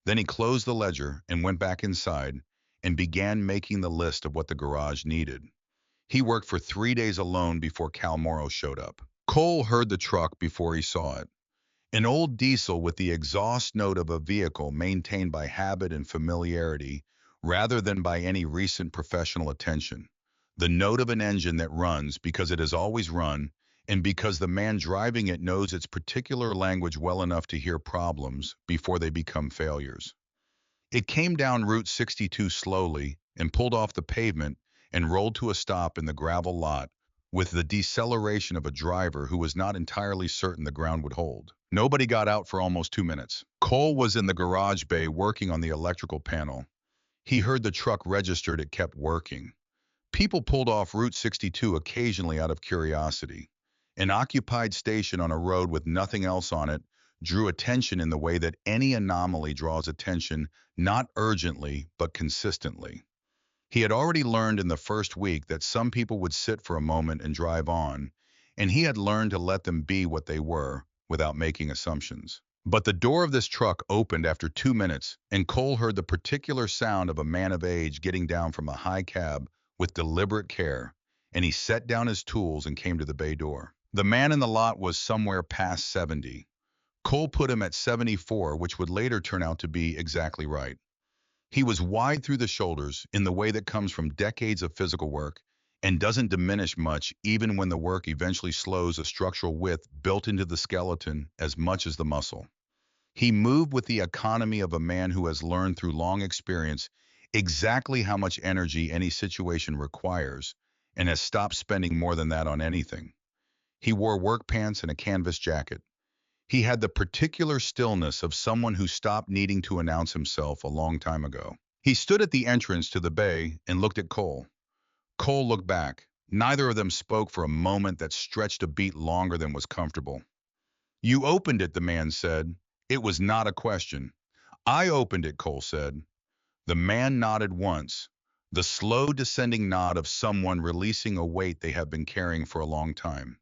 Then he closed the ledger and went back inside and began making the list of what the garage needed. He worked for 3 days alone before Cal Morrow showed up. Cole heard the truck before he saw it. An old diesel with the exhaust note of a vehicle maintained by habit and familiarity rather than by any recent professional attention. The note of an engine that runs because it has always run and because the man driving it knows its particular language well enough to hear problems before they become failures. It came down Route 62 slowly and pulled off the pavement and rolled to a stop in the gravel lot with the deceleration of a driver who was not entirely certain the ground would hold. Nobody got out for almost 2 minutes. Cole was in the garage bay working on the electrical panel. He heard the truck registered it kept working. People pulled off Route 62 occasionally out of curiosity. An occupied station on a road with nothing else on it drew attention in the way that any anomaly draws attention, not urgently, but consistently. He had already learned in the first week that some people would sit for a moment and drive on, and he had learned to let them be what they were without making assumptions. But the door of this truck opened after 2 minutes, and Cole heard the particular sound of a man of age getting down from a high cab with deliberate care, and he set down his tools and came to the bay door. The man in the lot was somewhere past 70. Cole put him at 74, which would later turn out to be exactly right. He was wide through the shoulders in the way that comes from decades of physical work and doesn't diminish much even when the work eventually slows a structural width built into the skeleton as much as the muscle. He moved with the economy of a man who has learned through long experience exactly how much energy any situation requires and has stopped spending more than that on anything. He wore work pants and a canvas jacket. He had the particular stillness of someone who stopped needing to announce himself a long time ago. He stood at the entrance to the bay and looked at Cole. Cole looked back. Neither of them spoke for a moment that stretched a beat longer than was comfortable. "You opened it," the man said. It was not a question. "I opened it," Cole said. The man nodded once, the slow descending nod of someone releasing a weight they have been carrying for a long time.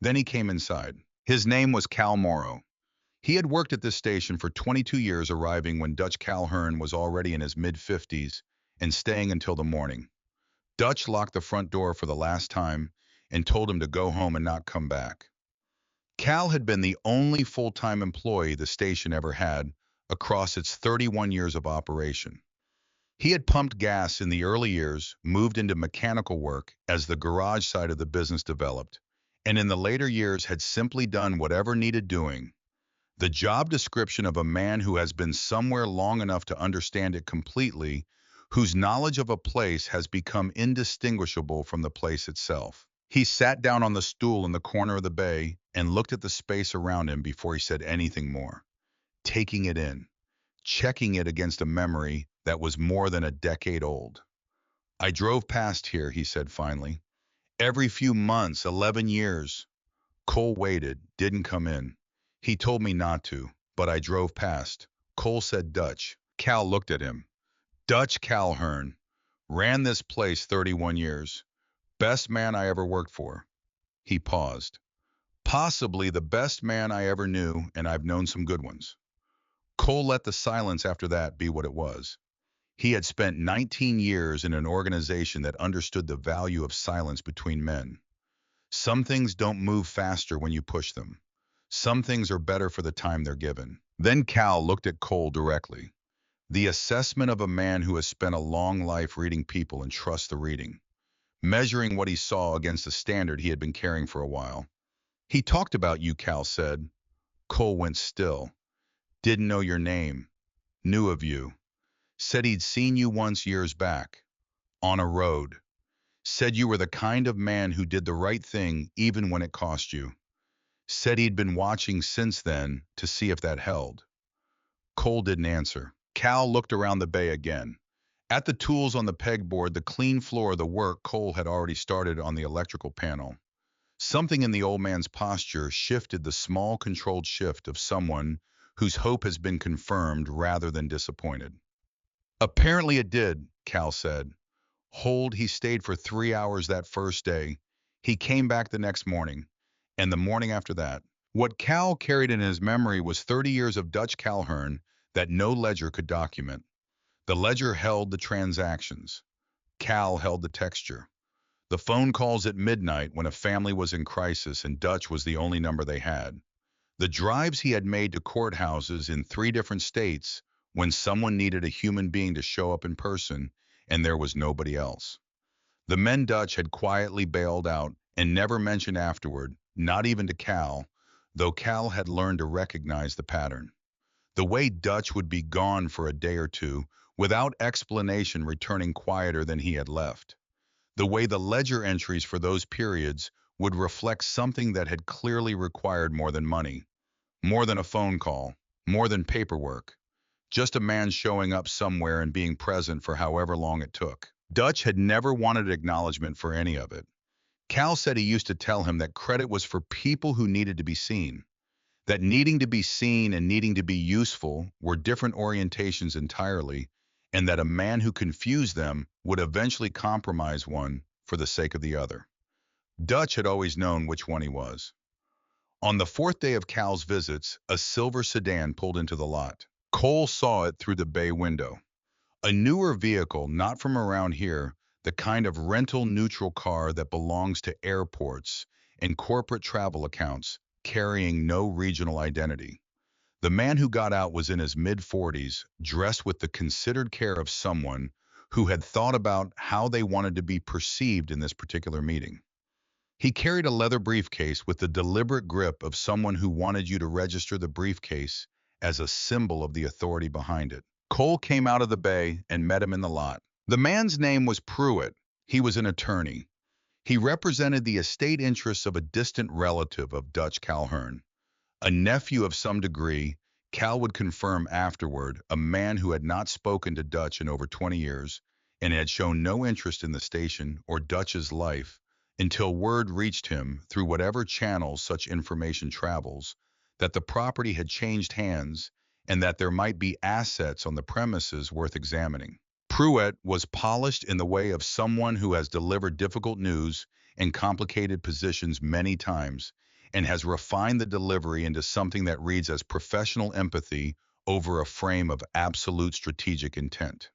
Then he came inside. His name was Cal Morrow. He had worked at this station for 22 years, arriving when Dutch Calhoun was already in his mid-50s and staying until the morning. Dutch locked the front door for the last time and told him to go home and not come back. Cal had been the only full-time employee the station ever had across its 31 years of operation. He had pumped gas in the early years, moved into mechanical work as the garage side of the business developed, and in the later years had simply done whatever needed doing. The job description of a man who has been somewhere long enough to understand it completely, whose knowledge of a place has become indistinguishable from the place itself. He sat down on the stool in the corner of the bay and looked at the space around him before he said anything more, taking it in, checking it against a memory that was more than a decade old. "I drove past here," he said finally. "Every few months, 11 years. Cole waited, didn't come in. He told me not to, but I drove past. Cole said Dutch. Cal looked at him. "Dutch Calhoun. Ran this place 31 years. Best man I ever worked for." He paused. "Possibly the best man I ever knew, and I've known some good ones." Cole let the silence after that be what it was. He had spent 19 years in an organization that understood the value of silence between men. Some things don't move faster when you push them. Some things are better for the time they're given. Then Cal looked at Cole directly. The assessment of a man who has spent a long life reading people and trusts the reading, measuring what he saw against a standard he had been carrying for a while. "He talked about you," Cal said. Cole went still. "Didn't know your name. Knew of you. Said he'd seen you once years back, on a road. Said you were the kind of man who did the right thing even when it cost you. Said he'd been watching since then to see if that held. Cole didn't answer. Cal looked around the bay again. At the tools on the pegboard, the clean floor of the work Cole had already started on the electrical panel. Something in the old man's posture shifted, the small controlled shift of someone whose hope has been confirmed rather than disappointed. Apparently it did, Cal said. He stayed for 3 hours that first day. He came back the next morning, and the morning after that. What Cal carried in his memory was 30 years of Dutch Calhern that no ledger could document. The ledger held the transactions. Cal held the texture. The phone calls at midnight when a family was in crisis and Dutch was the only number they had. The drives he had made to courthouses in 3 different states when someone needed a human being to show up in person and there was nobody else. The men Dutch had quietly bailed out and never mentioned afterward, not even to Cal, though Cal had learned to recognize the pattern. The way Dutch would be gone for a day or two, without explanation, returning quieter than he had left. The way the ledger entries for those periods would reflect something that had clearly required more than money, more than a phone call, more than paperwork. Just a man showing up somewhere and being present for however long it took. Dutch had never wanted acknowledgement for any of it. Cal said he used to tell him that credit was for people who needed to be seen, that needing to be seen and needing to be useful were different orientations entirely, and that a man who confused them would eventually compromise one for the sake of the other. Dutch had always known which one he was. On the fourth day of Cal's visits, a silver sedan pulled into the lot. Cole saw it through the bay window. A newer vehicle, not from around here, the kind of rental-neutral car that belongs to airports and corporate travel accounts, carrying no regional identity. The man who got out was in his mid-40s, dressed with the considered care of someone who had thought about how they wanted to be perceived in this particular meeting. He carried a leather briefcase with the deliberate grip of someone who wanted you to register the briefcase as a symbol of the authority behind it. Cole came out of the bay and met him in the lot. The man's name was Pruitt. He was an attorney. He represented the estate interests of a distant relative of Dutch Calhern, a nephew of some degree. Cal would confirm afterward, a man who had not spoken to Dutch in over 20 years and had shown no interest in the station or Dutch's life until word reached him through whatever channels such information travels that the property had changed hands and that there might be assets on the premises worth examining. Pruitt was polished in the way of someone who has delivered difficult news and complicated positions many times and has refined the delivery into something that reads as professional empathy over a frame of absolute strategic intent.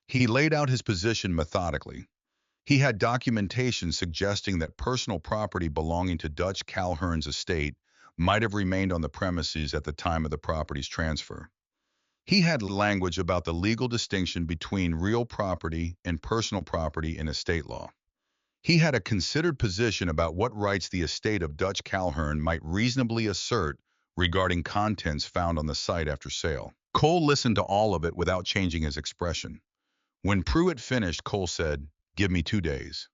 He laid out his position methodically. He had documentation suggesting that personal property belonging to Dutch Calhern's estate might have remained on the premises at the time of the property's transfer. He had language about the legal distinction between real property and personal property in estate law. He had a considered position about what rights the estate of Dutch Calhern might reasonably assert regarding contents found on the site after sale. Cole listened to all of it without changing his expression. When Pruitt finished, Cole said, "Give me 2 days."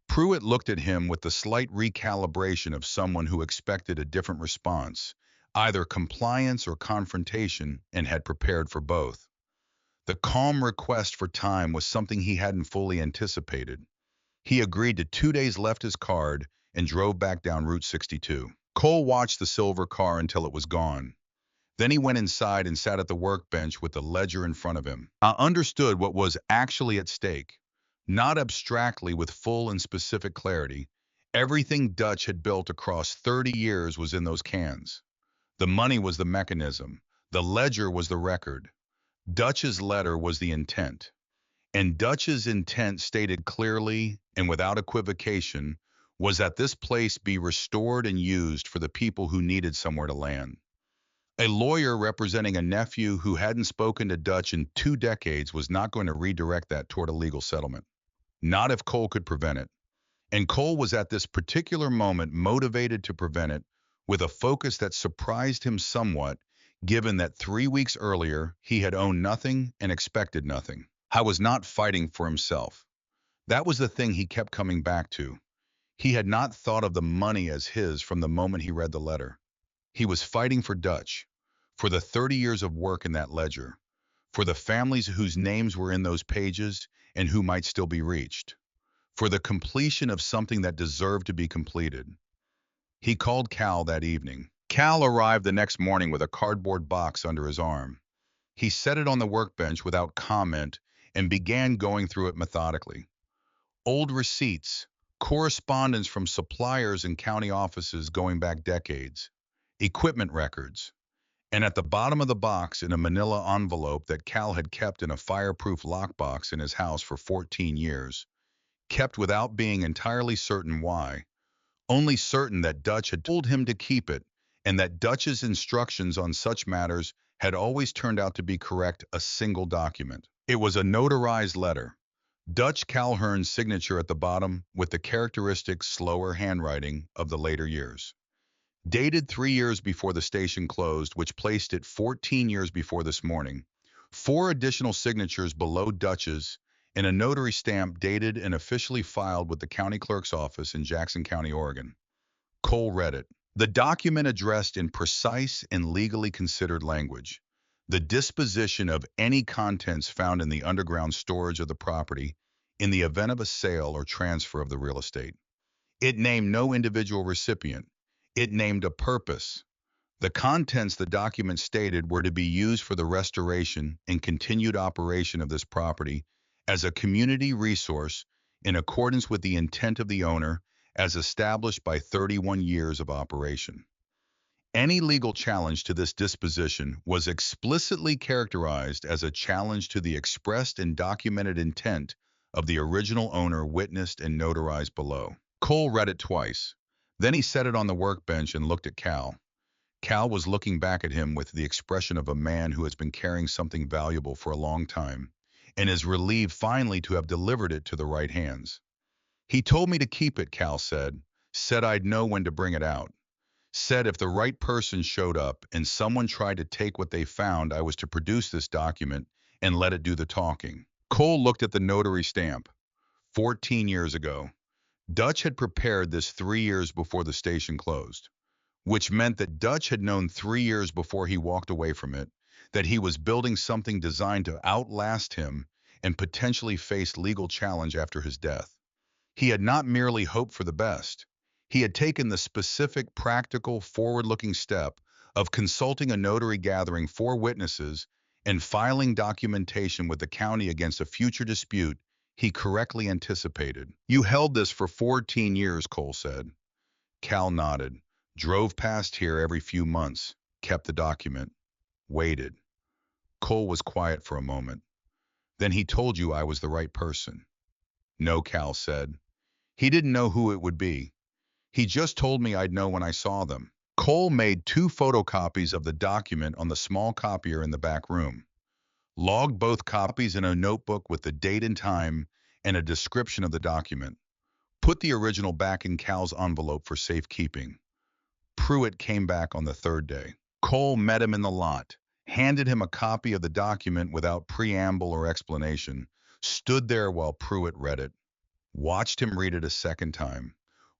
Pruitt looked at him with the slight recalibration of someone who expected a different response, either compliance or confrontation, and had prepared for both. The calm request for time was something he hadn't fully anticipated. He agreed to 2 days, left his card, and drove back down Route 62. Cole watched the silver car until it was gone. Then he went inside and sat at the workbench with the ledger in front of him. I understood what was actually at stake, not abstractly with full and specific clarity. Everything Dutch had built across 30 years was in those cans. The money was the mechanism. The ledger was the record. Dutch's letter was the intent. And Dutch's intent, stated clearly and without equivocation, was that this place be restored and used for the people who needed somewhere to land. A lawyer representing a nephew who hadn't spoken to Dutch in 2 decades was not going to redirect that toward a legal settlement. Not if Cole could prevent it. And Cole was at this particular moment motivated to prevent it with a focus that surprised him somewhat. given that 3 weeks earlier he had owned nothing and expected nothing. I was not fighting for himself. That was the thing he kept coming back to. He had not thought of the money as his from the moment he read the letter. He was fighting for Dutch, for the 30 years of work in that ledger, for the families whose names were in those pages and who might still be reached, for the completion of something that deserved to be completed. He called Cal that evening. Cal arrived the next morning with a cardboard box under his arm. He set it on the workbench without comment and began going through it methodically. Old receipts, correspondence from suppliers and county offices going back decades, equipment records, and at the bottom of the box in a manila envelope that Cal had kept in a fireproof lockbox in his house for 14 years, kept without being entirely certain why, only certain that Dutch had told him to keep it, and that Dutch's instructions on such matters had always turned out to be correct, a single document. It was a notarized letter. Dutch Calhern's signature at the bottom with the characteristic slower handwriting of the later years. Dated 3 years before the station closed, which placed it 14 years before this morning. 4 additional signatures below Dutch's and a notary stamp dated and officially filed with the county clerk's office in Jackson County, Oregon. Cole read it. The document addressed in precise and legally considered language the disposition of any contents found in the underground storage of the property in the event of a sale or transfer of the real estate. It named no individual recipient. It named a purpose. The contents the document stated were to be used for the restoration and continued operation of this property as a community resource in accordance with the intent of the owner as established by 31 years of operation. Any legal challenge to this disposition was explicitly characterized as a challenge to the expressed and documented intent of the original owner witnessed and notarized below. Cole read it twice. Then he set it on the workbench and looked at Cal. Cal was looking back at him with the expression of a man who has been carrying something valuable for a long time and is relieved finally to have delivered it to the right hands. He told me to keep it, Cal said. Said I'd know when to bring it out. Said if the right person showed up and someone tried to take what they found, I was to produce this document and let it do the talking. Cole looked at the notary stamp. 14 years ago. Dutch had prepared this 3 years before the station closed, which meant that Dutch had known 3 years before he walked away from it that he was building something designed to outlast him and potentially face legal challenge after his death. He had not merely hoped for the best. He had taken the specific, practical, forward-looking step of consulting a notary, gathering 4 witnesses, and filing documentation with the county against a future dispute he correctly anticipated. You held this for 14 years, Cole said. Cal nodded, drove past here every few months, kept the document, waited. Cole was quiet for a moment. Then he told you I was the right person. No, Cal said. He didn't know who it would be. He just told me I'd know when I saw them. Cole made 2 photocopies of the document on the small copier in the back room. Logged both copies in a notebook with the date and time and a description of the document. Put the original back in Cal's envelope for safekeeping. Pruitt came back on the 3rd day. Cole met him in the lot, handed him a copy of the document without preamble or explanation, stood there while Pruitt read it, watched him read it a second time,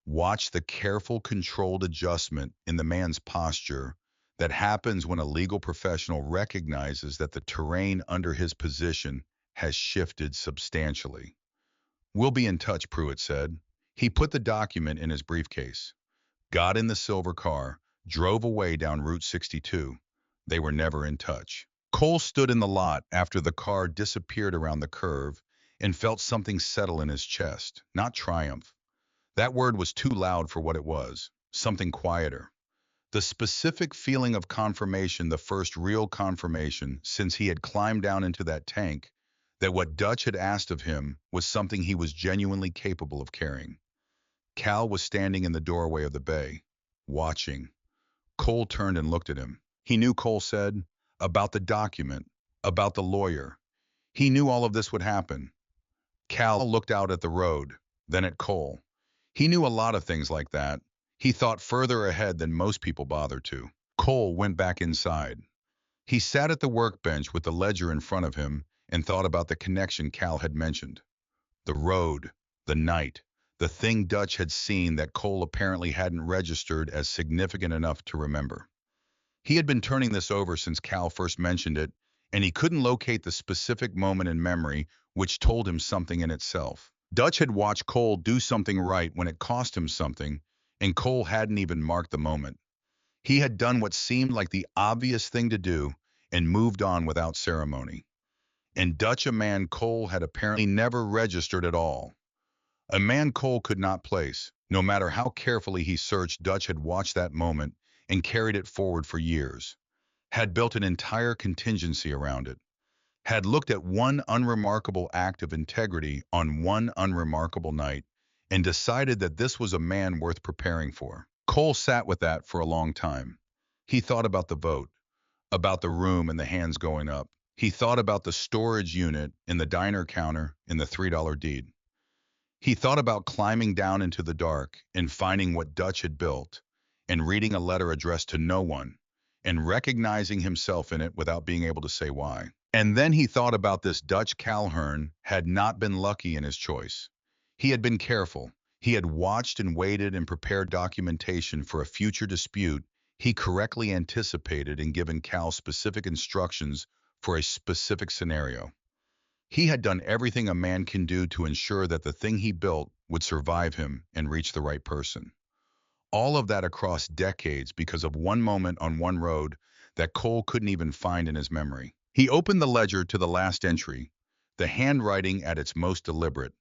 watched the careful, controlled adjustment in the man's posture that happens when a legal professional recognizes that the terrain under his position has shifted substantially. We'll be in touch, Pruitt said. He put the document in his briefcase, got in the silver car, drove away down Route 62. They were never in touch. Cole stood in the lot after the car disappeared around the curve and felt something settle in his chest, not triumph. That word was too loud for what it was, something quieter. The specific feeling of confirmation, the first real confirmation since he had climbed down into that tank, that what Dutch had asked of him was something he was genuinely capable of carrying. Cal was standing in the doorway of the bay, watching. Cole turned and looked at him. He knew, Cole said, about the document, about the lawyer. He knew all of this would happen. Cal looked out at the road, then at Cole. He knew a lot of things like that. He thought further ahead than most people bothered to. Cole went back inside. He sat at the workbench with the ledger in front of him and thought about the connection Cal had mentioned. The road, the night, the thing Dutch had seen that Cole apparently hadn't registered as significant enough to remember. He had been turning this over since Cal first mentioned it, and he couldn't locate the specific moment in memory which told him something in itself. Dutch had watched Cole do something right when it cost him something, and Cole hadn't even marked the moment. He had done what seemed like the obvious thing to do and moved on without ceremony. And Dutch, a man Cole had apparently never registered at all. A man Cole could not place. No matter how carefully he searched, Dutch had watched that moment and carried it forward for years, had built an entire contingency around it, had looked at one unremarkable act of integrity on one unremarkable night, and decided that this was a man worth preparing for. Cole sat with that for a long time. He thought about the vote, about the room and the hands going up. He thought about the storage unit in the diner counter in the $3 deed. He thought about climbing down into the dark and finding what Dutch had built, and reading a letter addressed to no one, and recognizing himself in it without being able to say why. And then he thought about this Dutch Calhoun had not been lucky in his choice. He had been careful. He had watched and waited and prepared documentation for a future dispute. He correctly anticipated and given Cal specific instructions for a specific scenario. He had done everything a man can do to ensure that the thing he built would survive him and reach the right person. All of that across decades because of one moment on one road that Cole couldn't even find in his memory. He opened the ledger to the last entry, the handwriting at its most deliberate,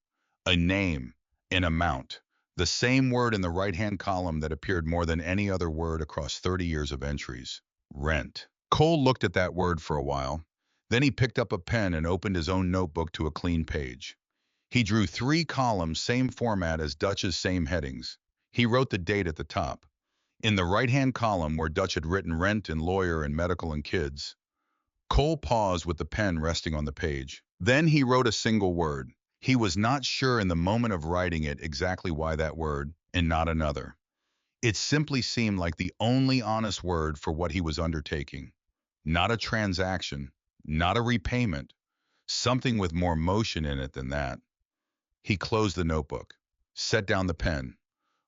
a name, an amount, the same word in the right-hand column that appeared more than any other word across 30 years of entries: rent. Cole looked at that word for a while. Then he picked up a pen and opened his own notebook to a clean page. He drew 3 columns, same format as Dutch's, same headings. He wrote the date at the top. In the right-hand column where Dutch had written rent and lawyer and medical and kids. Cole paused with the pen resting on the page. Then he wrote a single word. He was not sure in the moment of writing it exactly why that word, and not another. It simply seemed like the only honest word for what he was undertaking. Not a transaction, not a repayment, something with more motion in it than that. He closed the notebook, set down the pen,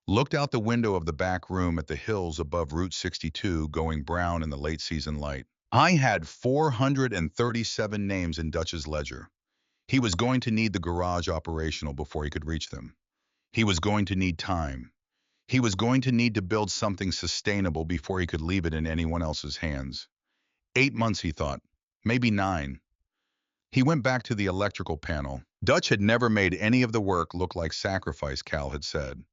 looked out the window of the back room at the hills above Route 62 going brown in the late season light. I had 437 names in Dutch's ledger. He was going to need the garage operational before he could reach them. He was going to need time. He was going to need to build something sustainable before he could leave it in anyone else's hands. 8 months, he thought, maybe 9. He went back to the electrical panel. Dutch had never made any of the work look like sacrifice, Cal had said.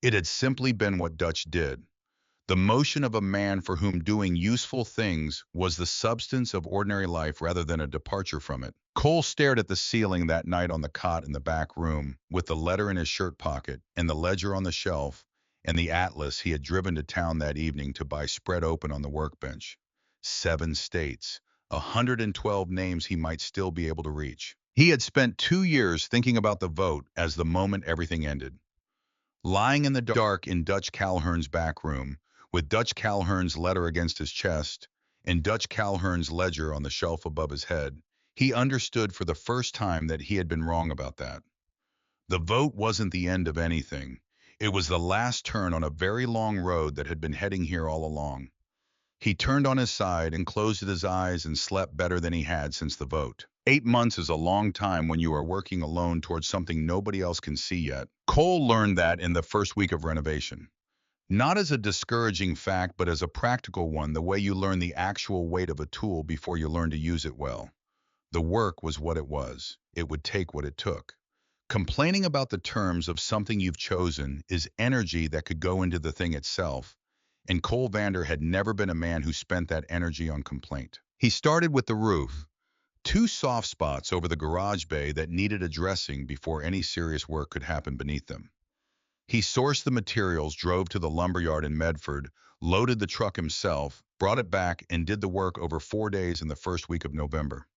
It had simply been what Dutch did. The motion of a man for whom doing useful things was the substance of ordinary life rather than a departure from it. Cole stared at the ceiling that night on the cot in the back room, with the letter in his shirt pocket and the ledger on the shelf and the atlas he had driven to town that evening to buy spread open on the workbench. 7 states, 112 names he might still be able to reach. He had spent 2 years thinking about the vote as the moment everything ended. Lying in the dark in Dutch Calhoun's back room, with Dutch Calhoun's letter against his chest and Dutch Calhoun's ledger on the shelf above his head, he understood for the first time that he had been wrong about that. The vote wasn't the end of anything. It was the last turn on a very long road that had been heading here all along. He turned on his side and closed his eyes and slept better than he had since the vote. 8 months is a long time when you are working alone towards something nobody else can see yet. Cole learned that in the first week of renovation. Not as a discouraging fact, but as a practical one, the way you learn the actual weight of a tool before you learn to use it well. The work was what it was. It would take what it took. Complaining about the terms of something you've chosen is energy that could go into the thing itself, and Cole Vander had never been a man who spent that energy on complaint. He started with the roof, 2 soft spots over the garage bay that needed addressing before any serious work could happen beneath them. He sourced the materials, drove to the lumberyard in Medford, loaded the truck himself, brought it back, and did the work over 4 days in the first week of November.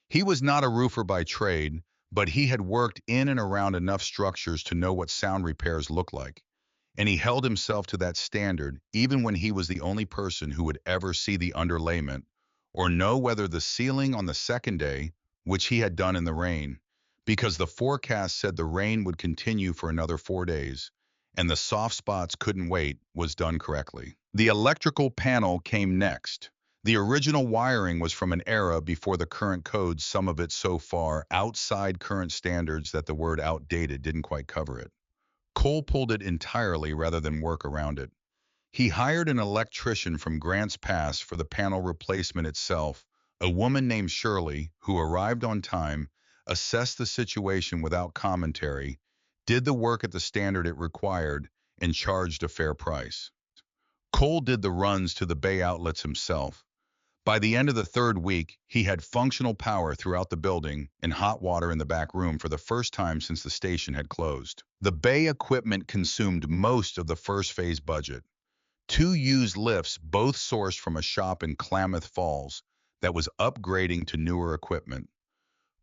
He was not a roofer by trade, but he had worked in and around enough structures to know what sound repairs look like, and he held himself to that standard even when he was the only person who would ever see the underlayment or know whether the ceiling on the second day, which he had done in the rain, because the forecast said the rain would continue for another 4 days, and the soft spots couldn't wait, was done correctly. The electrical panel came next. The original wiring was from an era before the current codes, some of it so far outside current standards that the word outdated didn't quite cover it. Cole pulled it entirely rather than work around it. He hired an electrician from Grants Pass for the panel replacement itself, a woman named Shirley, who arrived on time, assessed the situation without commentary, did the work at the standard it required, and charged a fair price. Cole did the runs to the bay outlets himself. By the end of the third week, he had functional power throughout the building and hot water in the back room for the first time since the station had closed. The bay equipment consumed most of the first phase budget. 2 used lifts, both sourced from a shop in Klamath Falls, that was upgrading to newer equipment.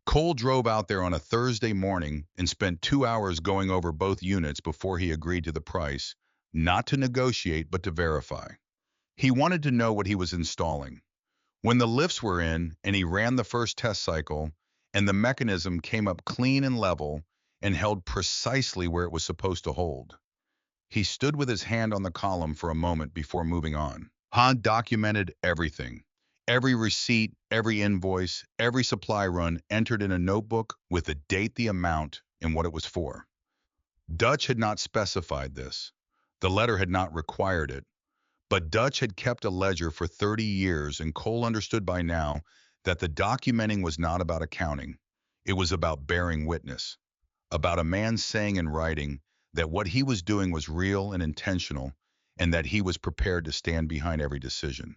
Cole drove out there on a Thursday morning and spent 2 hours going over both units before he agreed to the price, not to negotiate but to verify. He wanted to know what he was installing. When the lifts were in and he ran the first test cycle and the mechanism came up clean and level and held precisely where it was supposed to hold, he stood with his hand on the column for a moment before moving on. Han documented everything. Every receipt, every invoice, every supply run entered in a notebook with the date, the amount, and what it was for. Dutch had not specified this. The letter had not required it. But Dutch had kept a ledger for 30 years, and Cole understood by now that the documenting was not about accounting. It was about bearing witness, about a man saying in writing that what he was doing was real and intentional, and that he was prepared to stand behind every decision.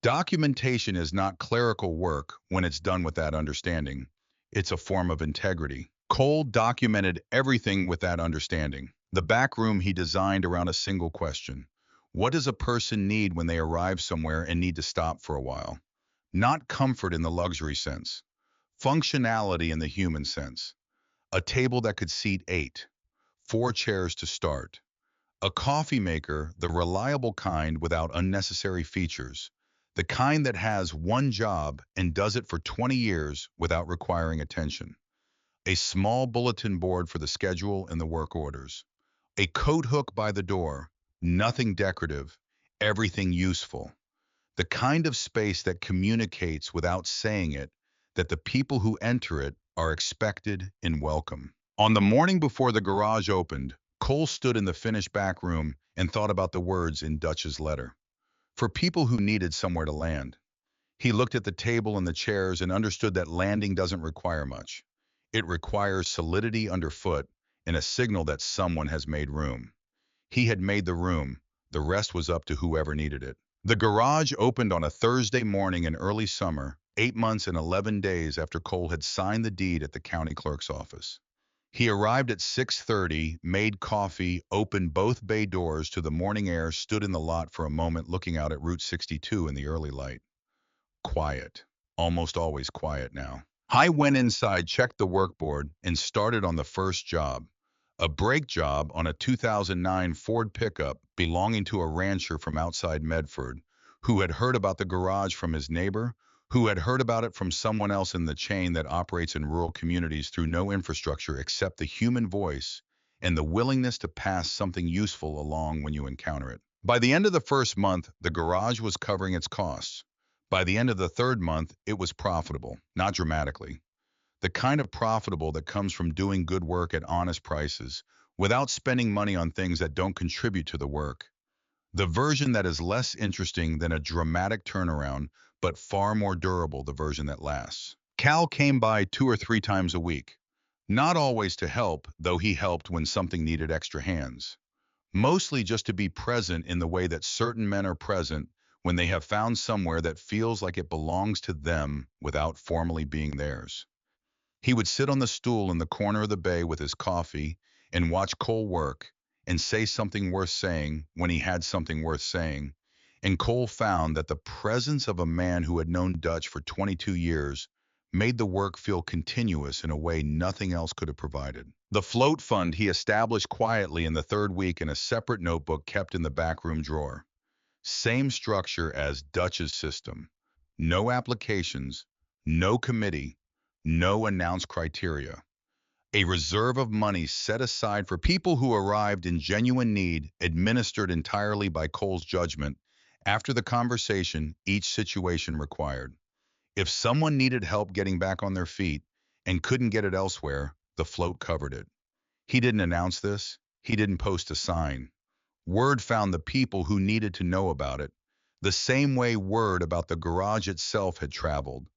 Documentation is not clerical work when it's done with that understanding. It's a form of integrity. Cole documented everything with that understanding. The back room he designed around a single question. What does a person need when they arrive somewhere and need to stop for a while? Not comfort in the luxury sense. Functionality in the human sense. A table that could seat 8. 4 chairs to start. A coffee maker, the reliable kind without unnecessary features. The kind that has one job and does it for 20 years without requiring attention. A small bulletin board for the schedule and the work orders. A coat hook by the door, nothing decorative, everything useful. The kind of space that communicates without saying it, that the people who enter it are expected and welcome. On the morning before the garage opened, Cole stood in the finished back room and thought about the words in Dutch's letter. For people who needed somewhere to land. He looked at the table and the chairs and understood that landing doesn't require much. It requires solidity underfoot and a signal that someone has made room. He had made the room. The rest was up to whoever needed it. The garage opened on a Thursday morning in early summer, 8 months and 11 days after Cole had signed the deed at the county clerk's office. He arrived at 6:30, made coffee, opened both bay doors to the morning air, stood in the lot for a moment looking out at Route 62 in the early light. Quiet. Almost always quiet now. I went inside, checked the workboard, and started on the first job. A brake job on a 2009 Ford pickup belonging to a rancher from outside Medford, who had heard about the garage from his neighbor, who had heard about it from someone else in the chain that operates in rural communities through no infrastructure except the human voice and the willingness to pass something useful along when you encounter it. By the end of the first month, the garage was covering its costs. By the end of the third month, it was profitable, not dramatically. The kind of profitable that comes from doing good work at honest prices, without spending money on things that don't contribute to the work. The version that is less interesting than a dramatic turnaround, but far more durable, the version that lasts. Cal came by 2 or 3 times a week. Not always to help, though he helped when something needed extra hands. Mostly just to be present in the way that certain men are present when they have found somewhere that feels like it belongs to them without formally being theirs. He would sit on the stool in the corner of the bay with his coffee and watch Cole work and say something worth saying when he had something worth saying. And Cole found that the presence of a man who had known Dutch for 22 years made the work feel continuous in a way nothing else could have provided. The float fund he established quietly in the third week in a separate notebook kept in the backroom drawer. Same structure as Dutch's system. No applications, no committee, no announced criteria. A reserve of money set aside for people who arrived in genuine need, administered entirely by Cole's judgment, after the conversation each situation required. If someone needed help getting back on their feet and couldn't get it elsewhere, the float covered it. He didn't announce this. He didn't post a sign. Word found the people who needed to know about it, the same way word about the garage itself had traveled,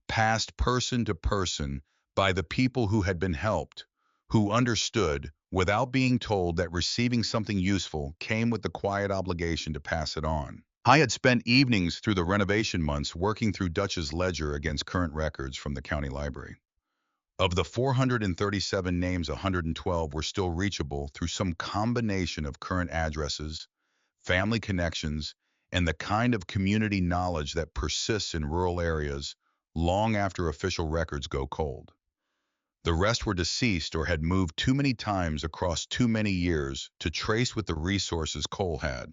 passed person to person by the people who had been helped, who understood, without being told, that receiving something useful came with the quiet obligation to pass it on. I had spent evenings through the renovation months working through Dutch's ledger against current records from the county library. Of the 437 names, 112 were still reachable through some combination of current addresses, family connections, and the kind of community knowledge that persists in rural areas long after official records go cold. The rest were deceased or had moved too many times across too many years to trace with the resources Cole had.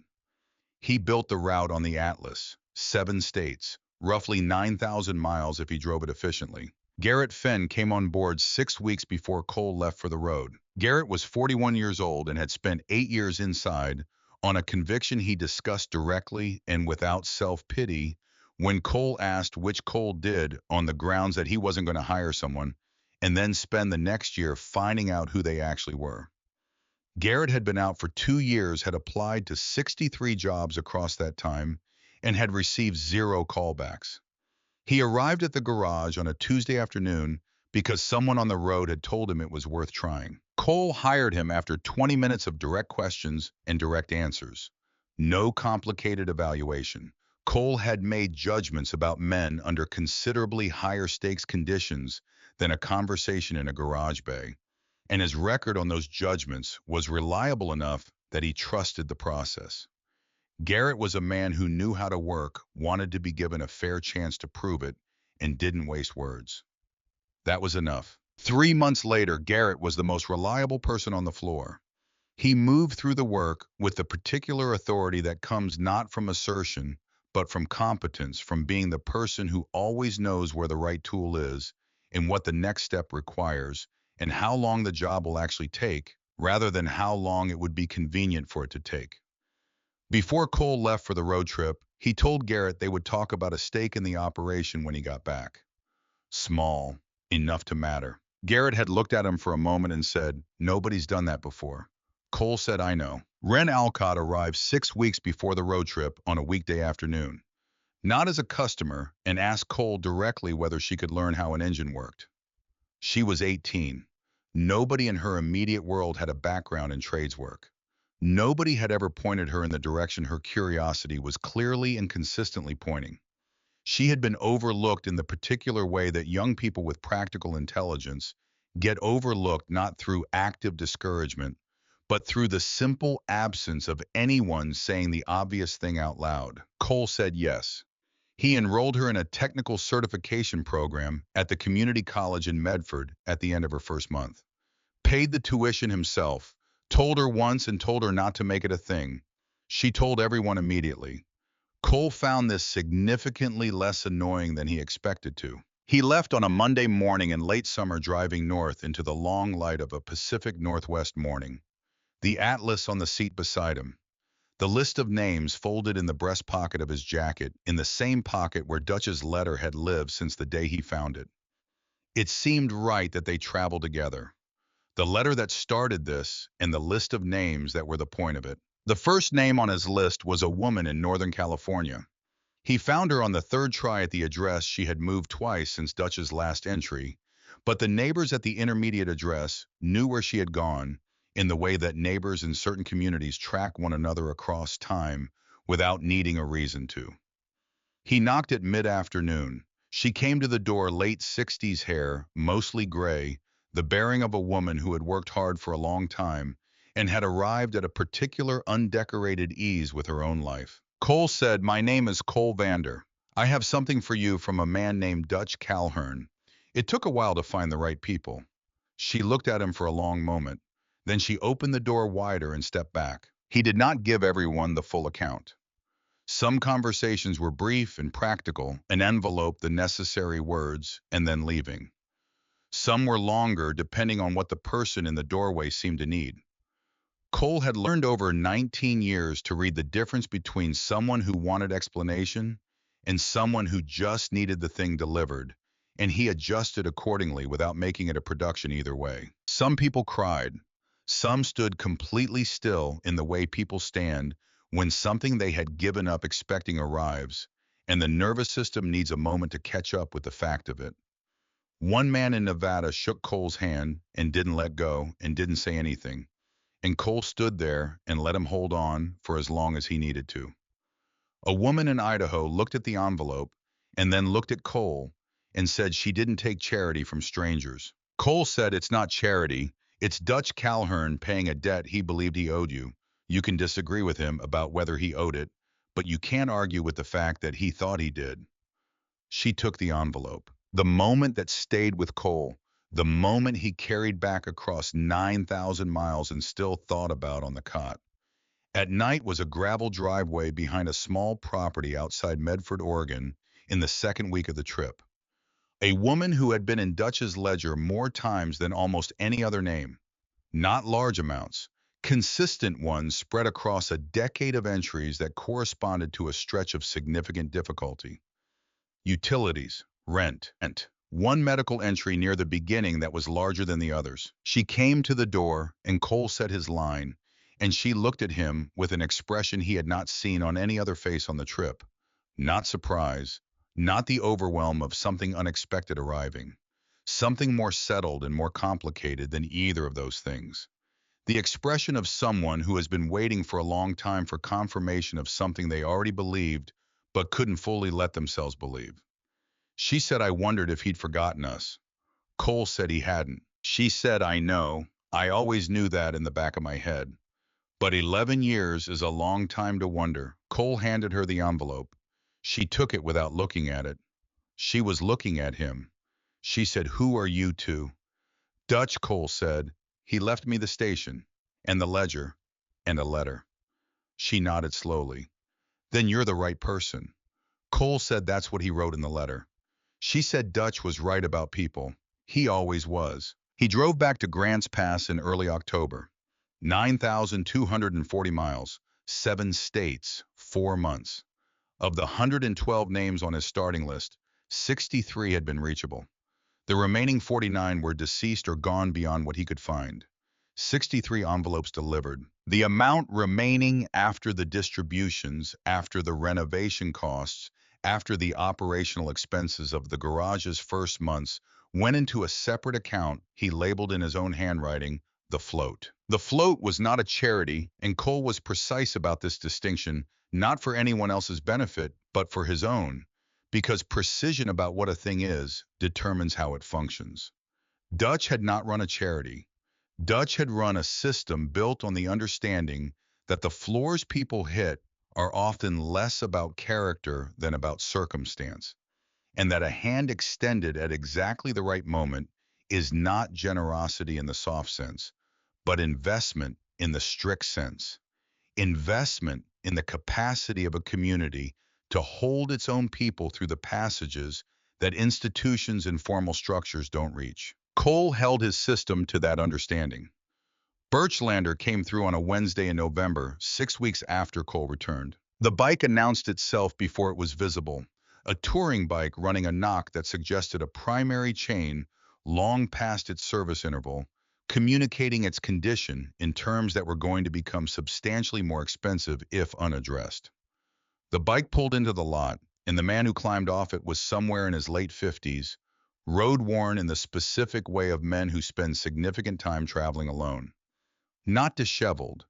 He built the route on the Atlas, 7 states, roughly 9,000 miles if he drove it efficiently. Garrett Fenn came on board 6 weeks before Cole left for the road. Garrett was 41 years old and had spent 8 years inside on a conviction he discussed directly and without self-pity when Cole asked which Cole did, on the grounds that he wasn't going to hire someone and then spend the next year finding out who they actually were. Garrett had been out for 2 years, had applied to 63 jobs across that time, and had received 0 callbacks. He arrived at the garage on a Tuesday afternoon because someone on the road had told him it was worth trying. Cole hired him after 20 minutes of direct questions and direct answers. No complicated evaluation. Cole had made judgments about men under considerably higher stakes conditions than a conversation in a garage bay, and his record on those judgments was reliable enough that he trusted the process. Garrett was a man who knew how to work, wanted to be given a fair chance to prove it, and didn't waste words. That was enough. 3 months later, Garrett was the most reliable person on the floor. He moved through the work with the particular authority that comes not from assertion, but from competence, from being the person who always knows where the right tool is and what the next step requires and how long the job will actually take, rather than how long it would be convenient for it to take. Before Cole left for the road trip, he told Garrett they would talk about a stake in the operation when he got back. Small, enough to matter. Garrett had looked at him for a moment and said, "Nobody's done that before." Cole said, "I know." Ren Alcott arrived 6 weeks before the road trip on a weekday afternoon, not as a customer, and asked Cole directly whether she could learn how an engine worked. She was 18. Nobody in her immediate world had a background in trades work. Nobody had ever pointed her in the direction her curiosity was clearly and consistently pointing. She had been overlooked in the particular way that young people with practical intelligence get overlooked, not through active discouragement, but through the simple absence of anyone saying the obvious thing out loud. Cole said yes. He enrolled her in a technical certification program at the community college in Medford at the end of her first month. Paid the tuition himself, told her once and told her not to make it a thing. She told everyone immediately. Cole found this significantly less annoying than he expected to. He left on a Monday morning in late summer, driving north into the long light of a Pacific Northwest morning. The Atlas on the seat beside him. The list of names folded in the breast pocket of his jacket, in the same pocket where Dutch's letter had lived since the day he found it. It seemed right that they travel together. The letter that started this, and the list of names that were the point of it. The first name on his list was a woman in Northern California. He found her on the 3rd try at the address. She had moved twice since Dutch's last entry, but the neighbors at the intermediate address knew where she had gone, in the way that neighbors in certain communities track one another across time without needing a reason to. He knocked at mid-afternoon. She came to the door, late 60s hair, mostly gray, the bearing of a woman who had worked hard for a long time and had arrived at a particular undecorated ease with her own life. Cole said, "My name is Cole Vander. I have something for you from a man named Dutch Calhern." It took a while to find the right people. She looked at him for a long moment. Then she opened the door wider and stepped back. He did not give everyone the full account. Some conversations were brief and practical, an envelope, the necessary words, and then leaving. Some were longer, depending on what the person in the doorway seemed to need. Cole had learned over 19 years to read the difference between someone who wanted explanation and someone who just needed the thing delivered, and he adjusted accordingly without making it a production either way. Some people cried. Some stood completely still in the way people stand when something they had given up expecting arrives, and the nervous system needs a moment to catch up with the fact of it. One man in Nevada shook Cole's hand and didn't let go and didn't say anything, and Cole stood there and let him hold on for as long as he needed to. A woman in Idaho looked at the envelope and then looked at Cole and said she didn't take charity from strangers. Cole said it's not charity, it's Dutch Calhoun paying a debt he believed he owed you. You can disagree with him about whether he owed it, but you can't argue with the fact that he thought he did. She took the envelope. The moment that stayed with Cole, the moment he carried back across 9,000 miles and still thought about on the cot. At night was a gravel driveway behind a small property outside Medford, Oregon, in the second week of the trip. A woman who had been in Dutch's ledger more times than almost any other name. Not large amounts, consistent ones spread across a decade of entries that corresponded to a stretch of significant difficulty. Utilities, rent. One medical entry near the beginning that was larger than the others. She came to the door, and Cole said his line, and she looked at him with an expression he had not seen on any other face on the trip. Not surprise, not the overwhelm of something unexpected arriving. Something more settled and more complicated than either of those things. The expression of someone who has been waiting for a long time for confirmation of something they already believed, but couldn't fully let themselves believe. She said I wondered if he'd forgotten us. Cole said he hadn't. She said, I know. I always knew that in the back of my head. But 11 years is a long time to wonder. Cole handed her the envelope. She took it without looking at it. She was looking at him. She said, who are you two? Dutch, Cole said. He left me the station, and the ledger, and a letter. She nodded slowly. Then you're the right person. Cole said that's what he wrote in the letter. She said Dutch was right about people. He always was. He drove back to Grants Pass in early October. 9,240 miles, 7 states, 4 months. Of the 112 names on his starting list, 63 had been reachable. The remaining 49 were deceased or gone beyond what he could find. 63 envelopes delivered. The amount remaining after the distributions, after the renovation costs, after the operational expenses of the garage's first months, went into a separate account he labeled in his own handwriting, the float. The float was not a charity, and Cole was precise about this distinction, not for anyone else's benefit, but for his own, because precision about what a thing is determines how it functions. Dutch had not run a charity. Dutch had run a system built on the understanding that the floors people hit are often less about character than about circumstance, and that a hand extended at exactly the right moment is not generosity in the soft sense, but investment in the strict sense. Investment in the capacity of a community to hold its own people through the passages that institutions and formal structures don't reach. Cole held his system to that understanding. Birchlander came through on a Wednesday in November, 6 weeks after Cole returned. The bike announced itself before it was visible, a touring bike running a knock that suggested a primary chain long past its service interval, communicating its condition in terms that were going to become substantially more expensive if unaddressed. The bike pulled into the lot, and the man who climbed off it was somewhere in his late 50s, road-worn in the specific way of men who spend significant time traveling alone. Not disheveled,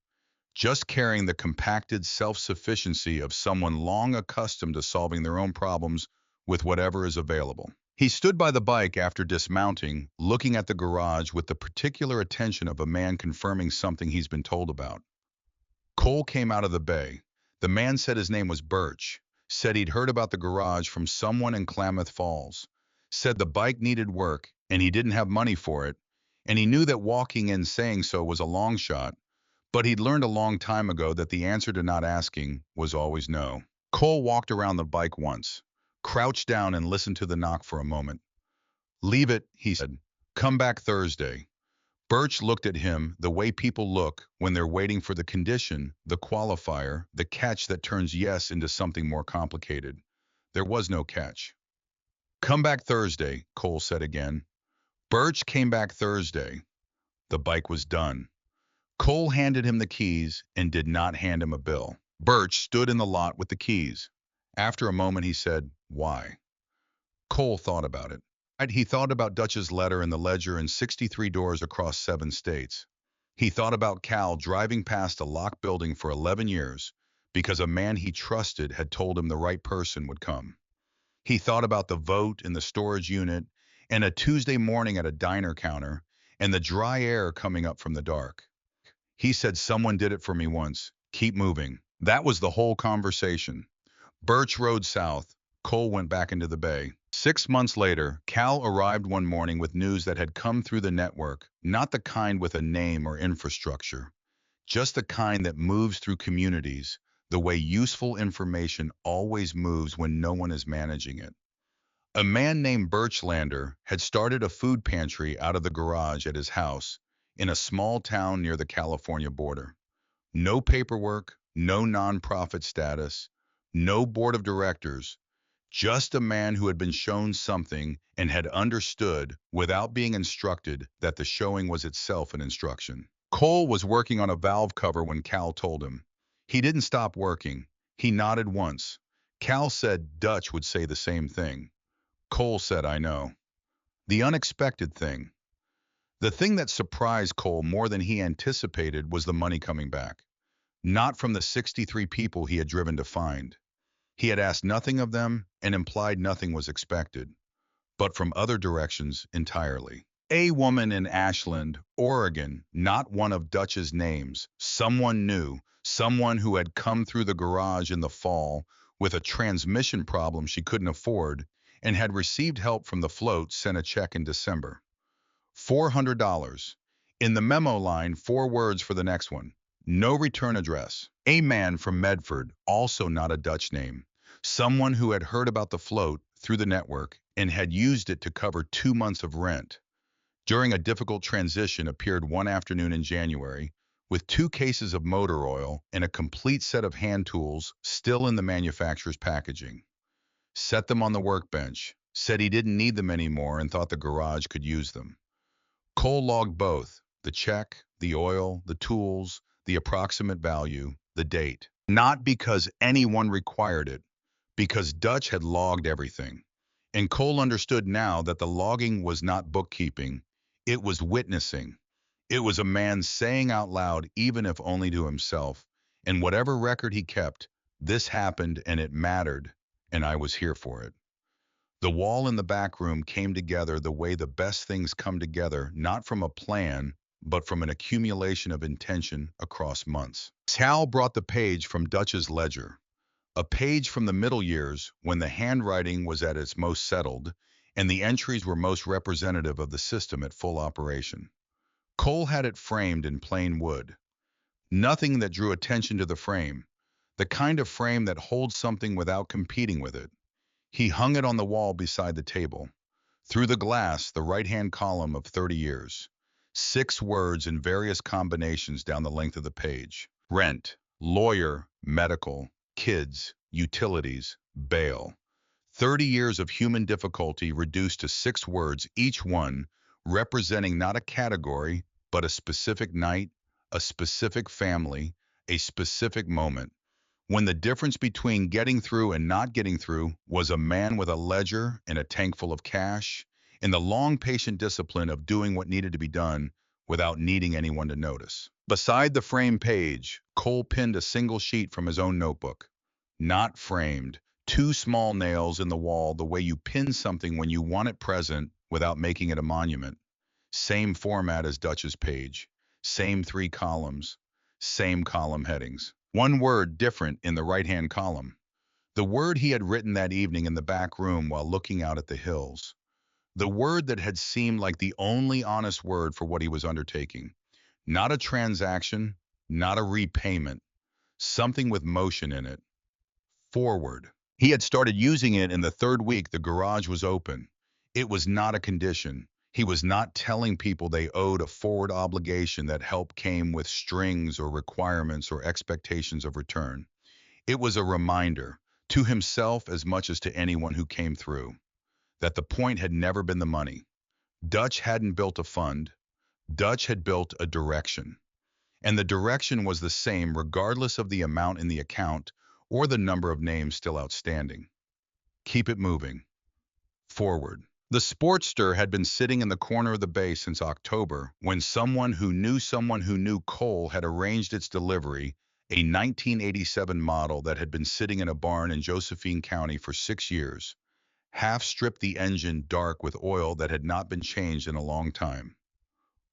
just carrying the compacted self-sufficiency of someone long accustomed to solving their own problems with whatever is available. He stood by the bike after dismounting, looking at the garage with the particular attention of a man confirming something he's been told about. Cole came out of the bay. The man said his name was Birch, said he'd heard about the garage from someone in Klamath Falls, said the bike needed work and he didn't have money for it, and he knew that walking in saying so was a long shot, but he'd learned a long time ago that the answer to not asking was always no. Cole walked around the bike once, crouched down and listened to the knock for a moment. Leave it, he said. Come back Thursday. Birch looked at him the way people look when they're waiting for the condition, the qualifier, the catch that turns yes into something more complicated. There was no catch. Come back Thursday, Cole said again. Birch came back Thursday. The bike was done. Cole handed him the keys and did not hand him a bill. Birch stood in the lot with the keys. After a moment, he said, "Why?" Cole thought about it. He thought about Dutch's letter in the ledger and 63 doors across 7 states. He thought about Cal driving past a locked building for 11 years because a man he trusted had told him the right person would come. He thought about the vote in the storage unit and a Tuesday morning at a diner counter and the dry air coming up from the dark. He said, "Someone did it for me once. Keep moving." That was the whole conversation. Birch rode south. Cole went back into the bay. 6 months later, Cal arrived one morning with news that had come through the network, not the kind with a name or infrastructure, just the kind that moves through communities, the way useful information always moves when no one is managing it. A man named Birchlander had started a food pantry out of the garage at his house in a small town near the California border. No paperwork, no nonprofit status, no board of directors, just a man who had been shown something and had understood, without being instructed, that the showing was itself an instruction. Cole was working on a valve cover when Cal told him. He didn't stop working. He nodded once. Cal said Dutch would say the same thing. Cole said, "I know." The unexpected thing. The thing that surprised Cole more than he anticipated was the money coming back. Not from the 63 people he had driven to find. He had asked nothing of them and implied nothing was expected, but from other directions entirely. A woman in Ashland, Oregon, not one of Dutch's names, someone new, someone who had come through the garage in the fall with a transmission problem she couldn't afford and had received help from the float, sent a check in December. $400. In the memo line, 4 words for the next one. No return address. A man from Medford, also not a Dutch name. Someone who had heard about the float through the network and had used it to cover 2 months of rent. During a difficult transition, appeared one afternoon in January with 2 cases of motor oil and a complete set of hand tools still in the manufacturer's packaging. Set them on the workbench, said he didn't need them anymore and thought the garage could use them. Cole logged both, the check, the oil, the tools, the approximate value, the date. Not because anyone required it, because Dutch had logged everything. And Cole understood now that the logging was not bookkeeping, it was witnessing. It was a man saying out loud, even if only to himself, and whatever record he kept, this happened and it mattered, and I was here for it. The wall in the back room came together the way the best things come together, not from a plan, but from an accumulation of intention across months. Cal brought the page from Dutch's ledger, a page from the middle years when the handwriting was at its most settled and the entries were most representative of the system at full operation. Cole had it framed in plain wood. Nothing that drew attention to the frame, the kind of frame that holds something without competing with it. He hung it on the wall beside the table. Through the glass, the right-hand column of 30 years. 6 words in various combinations down the length of the page. Rent, lawyer, medical, kids, utilities, bail. 30 years of human difficulty reduced to 6 words, each one representing not a category, but a specific night, a specific family, a specific moment. When the difference between getting through and not getting through was a man with a ledger and a tank full of cash, and the long, patient discipline of doing what needed to be done without needing anyone to notice. Beside the frame page, Cole pinned a single sheet from his own notebook. Not framed, 2 small nails in the wall the way you pin something when you want it present without making it a monument. Same format as Dutch's page, same 3 columns, same column headings. 1 word different in the right-hand column. The word he had written that evening in the back room while looking out at the hills. The word that had seemed like the only honest word for what he was undertaking. Not a transaction, not a repayment. Something with motion in it. Forward. He had started using it in the third week the garage was open. It was not a condition. He was not telling people they owed a forward obligation that help came with strings or requirements or expectations of return. It was a reminder, to himself as much as to anyone who came through, that the point had never been the money. Dutch hadn't built a fund. Dutch had built a direction. And the direction was the same regardless of the amount in the account or the number of names still outstanding. Keep it moving. Forward. The Sportster had been sitting in the corner of the bay since October when someone who knew Cole had arranged its delivery, a 1987 model that had been sitting in a barn in Josephine County for 6 years, half stripped the engine dark with oil that had not been changed in a long time.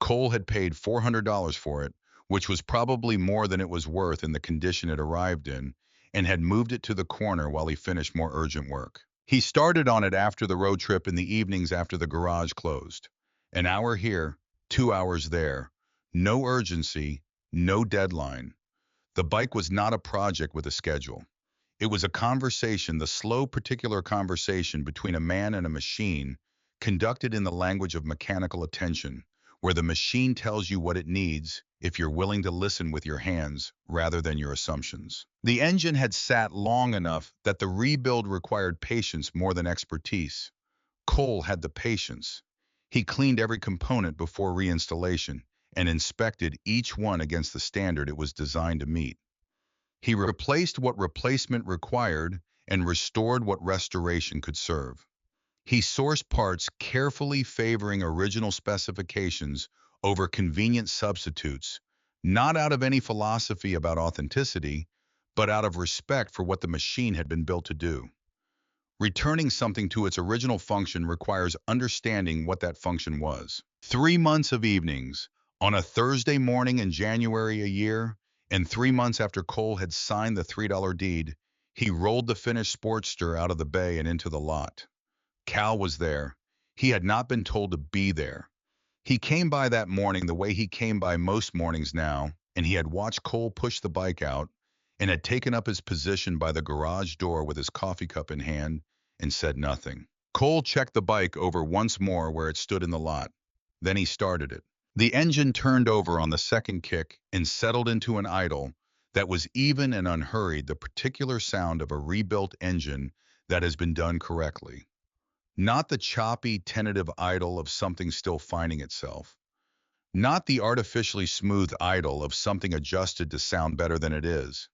Cole had paid $400 for it, which was probably more than it was worth in the condition it arrived in, and had moved it to the corner while he finished more urgent work. He started on it after the road trip in the evenings after the garage closed. An hour here, 2 hours there. No urgency, no deadline. The bike was not a project with a schedule. It was a conversation, the slow, particular conversation between a man and a machine, conducted in the language of mechanical attention, where the machine tells you what it needs if you're willing to listen with your hands rather than your assumptions. The engine had sat long enough that the rebuild required patience more than expertise. Cole had the patience. He cleaned every component before reinstallation and inspected each one against the standard it was designed to meet. He replaced what replacement required and restored what restoration could serve. He sourced parts carefully favoring original specifications over convenient substitutes, not out of any philosophy about authenticity, but out of respect for what the machine had been built to do. Returning something to its original function requires understanding what that function was. 3 months of evenings, on a Thursday morning in January a year, and 3 months after Cole had signed the $3 deed, he rolled the finished Sportster out of the bay and into the lot. Cal was there. He had not been told to be there. He came by that morning the way he came by most mornings now, and he had watched Cole push the bike out and had taken up his position by the garage door with his coffee cup in hand and said nothing. Cole checked the bike over once more where it stood in the lot. Then he started it. The engine turned over on the second kick and settled into an idle that was even and unhurried, the particular sound of a rebuilt engine that has been done correctly. Not the choppy, tentative idle of something still finding itself. Not the artificially smooth idle of something adjusted to sound better than it is.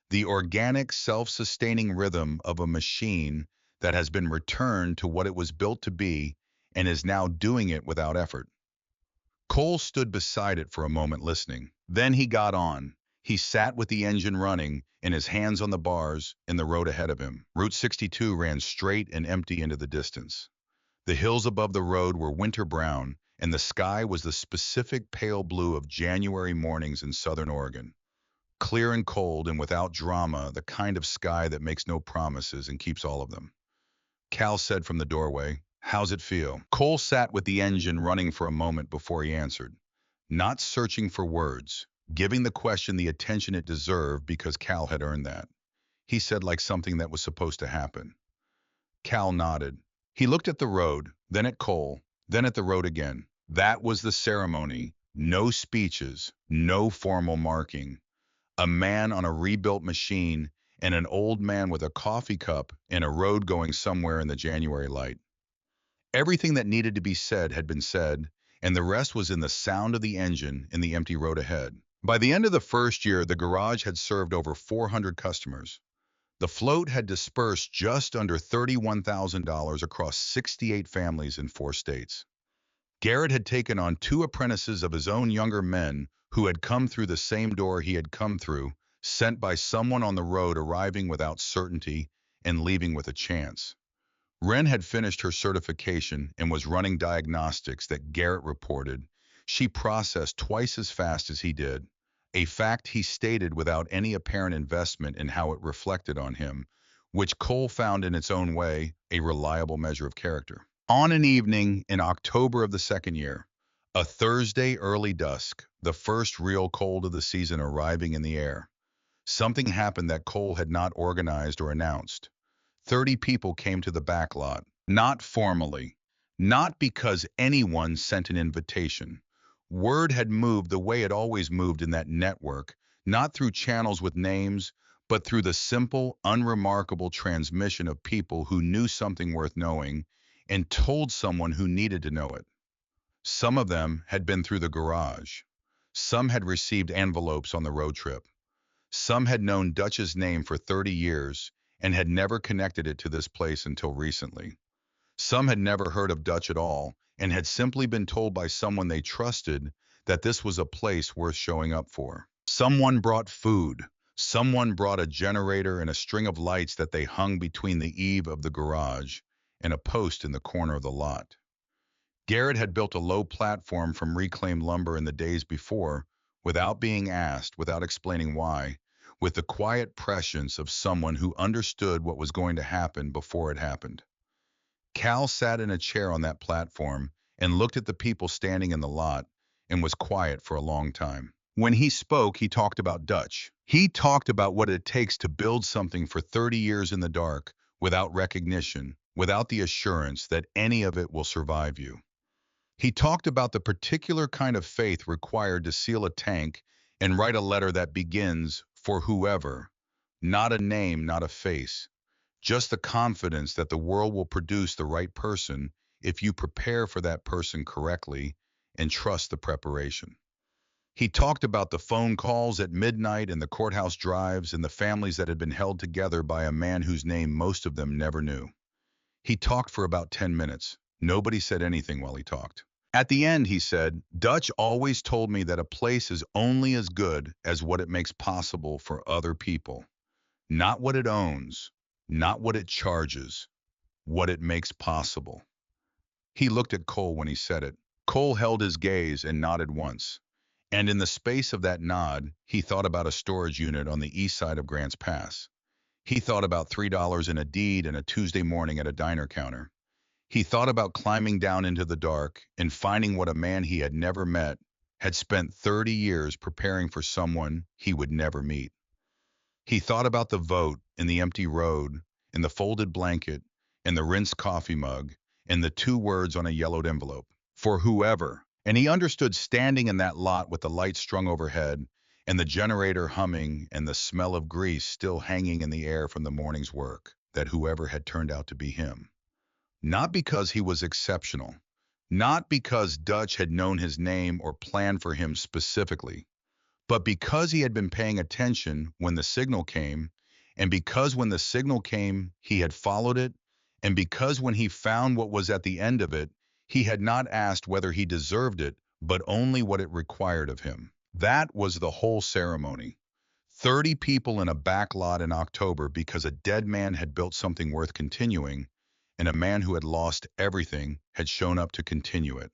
The organic, self-sustaining rhythm of a machine that has been returned to what it was built to be and is now doing it without effort. Cole stood beside it for a moment listening. Then he got on. He sat with the engine running and his hands on the bars in the road ahead of him. Route 62 ran straight and empty into the distance. The hills above the road were winter brown, and the sky was the specific pale blue of January mornings in southern Oregon. Clear and cold and without drama, the kind of sky that makes no promises and keeps all of them. Cal said from the doorway, "How's it feel?" Cole sat with the engine running for a moment before he answered, not searching for words, giving the question the attention it deserved because Cal had earned that. He said like something that was supposed to happen. Cal nodded. He looked at the road, then at Cole, then at the road again. That was the ceremony. No speeches, no formal marking. A man on a rebuilt machine and an old man with a coffee cup in a road going somewhere in the January light. Everything that needed to be said had been said, and the rest was in the sound of the engine in the empty road ahead. By the end of the first year, the garage had served over 400 customers. The float had dispersed just under $31,000 across 68 families in 4 states. Garrett had taken on 2 apprentices of his own younger men who had come through the same door he had come through, sent by someone on the road, arriving without certainty and leaving with a chance. Wren had finished her certification and was running diagnostics that Garrett reported she processed twice as fast as he did, a fact he stated without any apparent investment in how it reflected on him, which Cole found in its own way a reliable measure of character. On an evening in October of the second year, a Thursday early dusk, the first real cold of the season arriving in the air, Something happened that Cole had not organized or announced. 30 people came to the back lot, not formally, not because anyone sent an invitation. Word had moved the way it always moved in that network, not through channels with names, but through the simple, unremarkable transmission of people who knew something worth knowing and told someone who needed to know it. Some of them had been through the garage. Some had received envelopes on the road trip. Some had known Dutch's name for 30 years and had never connected it to this place until recently. Some had never heard of Dutch at all and had simply been told by someone they trusted that this was a place worth showing up for. Someone brought food. Someone brought a generator and a string of lights that they hung between the eave of the garage and a post in the corner of the lot. Garrett had built a low platform from reclaimed lumber in the days before, without being asked, without explaining why, with the quiet prescience of someone who understood what was going to happen before it happened. Cal sat in a chair on that platform and looked at the people standing in the lot and was quiet for a long time. When he spoke, he talked about Dutch. He talked about what it takes to build something for 30 years in the dark, without recognition, without the assurance that any of it will survive you. He talked about the particular kind of faith required to seal a tank and write a letter that begins, "For whoever," not a name, not a face, just the confidence that the world will produce the right person if you prepare for that person correctly and trust the preparation. He talked about the phone calls at midnight and the courthouse drives and the families that had been held together by a man whose name most of them never knew. He talked for about 10 minutes. Nobody said anything while he talked. At the end, he said, "Dutch always told me that a place is only as good as what it makes possible for other people. Not what it owns, not what it charges, what it makes possible." He looked at Cole when he said it. Cole held his gaze and nodded once. And in the space of that nod, he thought about a storage unit on the east side of Grants Pass. He thought about $3 in a deed and a Tuesday morning at a diner counter. He thought about climbing down into the dark and finding what a man he had never met had spent 30 years preparing for someone he would never meet. He thought about the vote in the empty road, and the folded blanket, and the rinsed coffee mug, and the two words on a yellowed envelope, "For whoever." And he understood standing in that lot with the lights strung overhead, and the generator humming, and the smell of grease still hanging in the air from the morning's work, that whoever had turned out to be him. Not because he was exceptional, not because Dutch had known his name or planned for him specifically, but because he had been paying attention when the signal came, and because when the signal came, he had followed it, and because when he found what was at the end of it, he had not asked whether he deserved it, but only what it required of him. That was the whole ceremony. 30 people in a back lot in October because a dead man had built something worth continuing, and a man who had lost everything had shown up to continue it.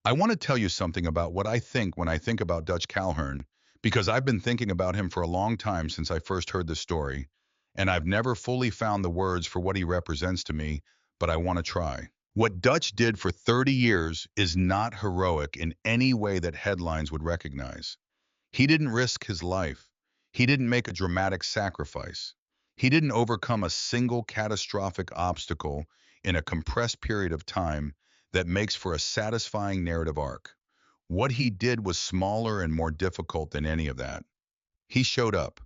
I want to tell you something about what I think when I think about Dutch Calhoun, because I've been thinking about him for a long time since I first heard the story, and I've never fully found the words for what he represents to me, but I want to try. What Dutch did for 30 years is not heroic in any way that headlines would recognize. He didn't risk his life. He didn't make a dramatic sacrifice. He didn't overcome a single catastrophic obstacle in a compressed period of time that makes for a satisfying narrative arc. What he did was smaller and more difficult than any of that. He showed up.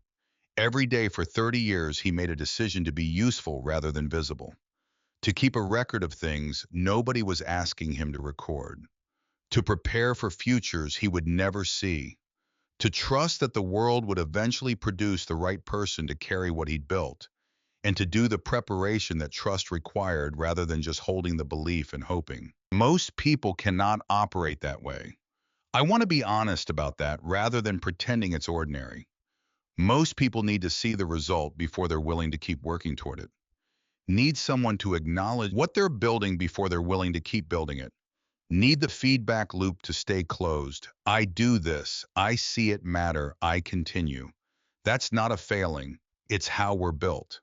Every day for 30 years, he made a decision to be useful rather than visible. To keep a record of things nobody was asking him to record. To prepare for futures he would never see. To trust that the world would eventually produce the right person to carry what he'd built, and to do the preparation that trust required rather than just holding the belief and hoping. Most people cannot operate that way. I want to be honest about that rather than pretending it's ordinary. Most people need to see the result before they're willing to keep working toward it. Need someone to acknowledge what they're building before they're willing to keep building it. Need the feedback loop to stay closed. I do this. I see it matter. I continue. That's not a failing. It's how we're built.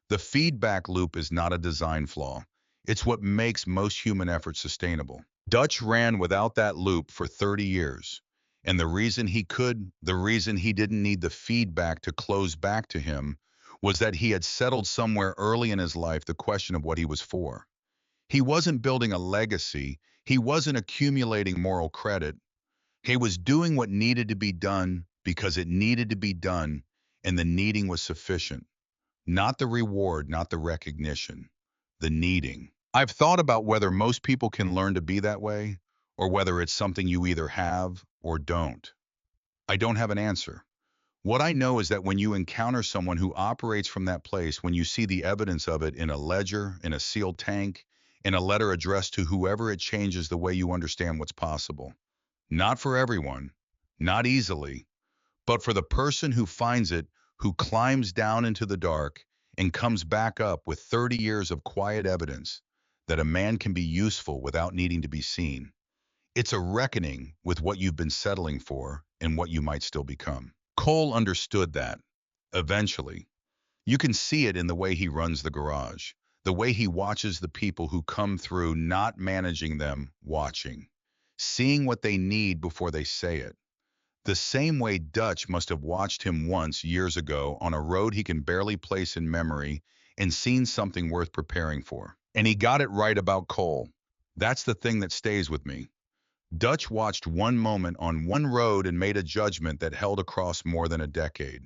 The feedback loop is not a design flaw. It's what makes most human effort sustainable. Dutch ran without that loop for 30 years, And the reason he didn't need the feedback to close back to him was that he had settled somewhere early in his life the question of what he was for. He wasn't building a legacy. He wasn't accumulating moral credit. He was doing what needed to be done because it needed to be done, and the needing was sufficient. Not the reward, not the recognition, the needing. I've thought about whether most people can learn to be that way, or whether it's something you either have or don't. I don't have an answer. What I know is that when you encounter someone who operates from that place, when you see the evidence of it in a ledger, in a sealed tank, in a letter addressed to whoever, it changes the way you understand what's possible. Not for everyone, not easily, but for the person who finds it, who climbs down into the dark and comes back up with 30 years of quiet evidence that a man can be useful without needing to be seen. It's a reckoning with what you've been settling for and what you might still become. Cole understood that. Eventually. You can see it in the way he runs the garage, the way he watches the people who come through, not managing them, watching, seeing what they need before they say it. The same way Dutch must have watched him once years ago on a road he can barely place in memory and seen something worth preparing for. And he got it right about Cole. That's the thing that stays with me. Dutch watched one moment on one road and made a judgment that held across more than a decade.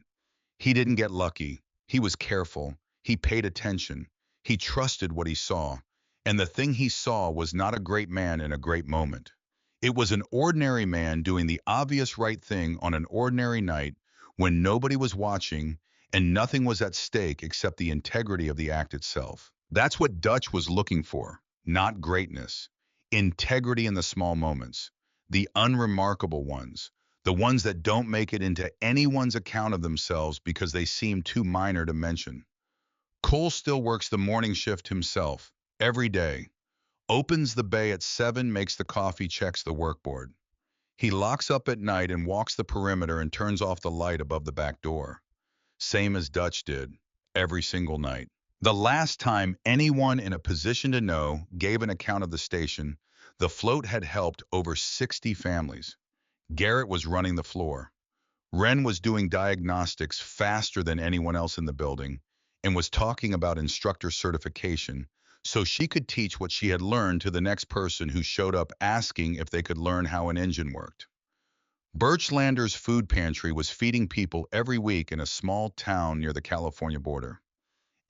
He didn't get lucky. He was careful. He paid attention. He trusted what he saw. And the thing he saw was not a great man in a great moment. It was an ordinary man doing the obvious right thing on an ordinary night when nobody was watching and nothing was at stake except the integrity of the act itself. That's what Dutch was looking for, not greatness. Integrity in the small moments, the unremarkable ones, the ones that don't make it into anyone's account of themselves because they seem too minor to mention. Cole still works the morning shift himself, every day. Opens the bay at 7, makes the coffee, checks the workboard. He locks up at night and walks the perimeter and turns off the light above the back door. Same as Dutch did, every single night. The last time anyone in a position to know gave an account of the station, the float had helped over 60 families. Garrett was running the floor. Wren was doing diagnostics faster than anyone else in the building and was talking about instructor certification so she could teach what she had learned to the next person who showed up asking if they could learn how an engine worked. Birchlander's food pantry was feeding people every week in a small town near the California border.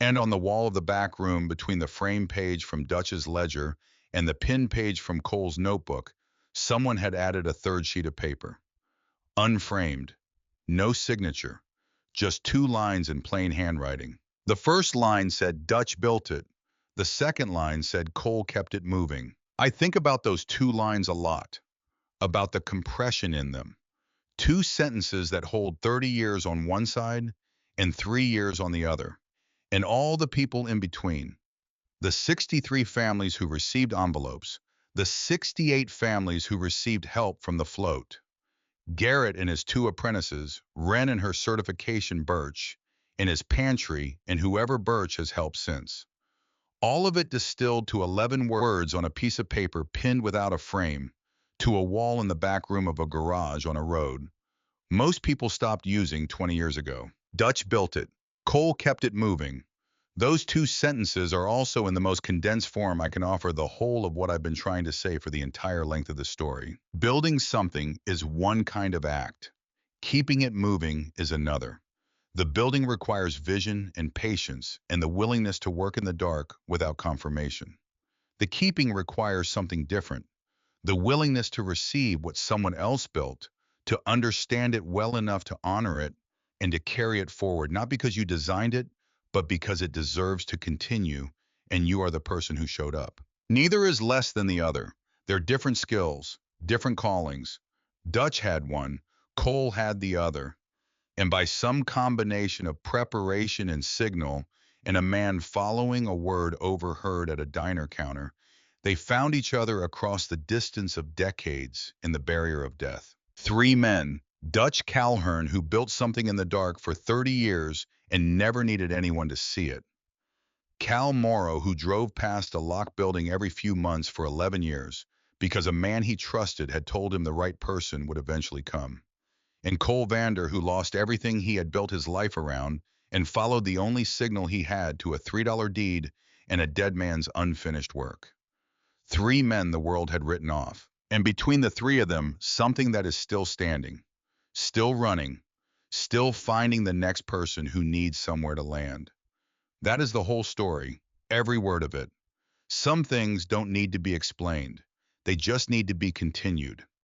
And on the wall of the back room between the frame page from Dutch's ledger and the pin page from Cole's notebook, someone had added a third sheet of paper. Unframed. No signature. Just 2 lines in plain handwriting. The first line said Dutch built it. The second line said Cole kept it moving. I think about those 2 lines a lot. About the compression in them. 2 sentences that hold 30 years on one side and 3 years on the other. And all the people in between. The 63 families who received envelopes. The 68 families who received help from the float. Garrett and his 2 apprentices, Wren and her certification Birch, in his pantry, and whoever Birch has helped since. All of it distilled to 11 words on a piece of paper pinned without a frame, to a wall in the back room of a garage on a road most people stopped using 20 years ago. Dutch built it. Cole kept it moving. Those 2 sentences are also in the most condensed form I can offer the whole of what I've been trying to say for the entire length of the story. Building something is one kind of act. Keeping it moving is another. The building requires vision and patience and the willingness to work in the dark without confirmation. The keeping requires something different. The willingness to receive what someone else built, to understand it well enough to honor it, and to carry it forward, not because you designed it, but because it deserves to continue, and you are the person who showed up. Neither is less than the other. They're different skills, different callings. Dutch had one, Cole had the other. And by some combination of preparation and signal, and a man following a word overheard at a diner counter, they found each other across the distance of decades in the barrier of death. 3 men, Dutch Calhern, who built something in the dark for 30 years and never needed anyone to see it. Cal Morrow, who drove past a locked building every few months for 11 years, because a man he trusted had told him the right person would eventually come. And Cole Vander, who lost everything he had built his life around and followed the only signal he had to a $3 deed and a dead man's unfinished work. Three men the world had written off. And between the three of them, something that is still standing, still running, still finding the next person who needs somewhere to land. That is the whole story, every word of it. Some things don't need to be explained. They just need to be continued.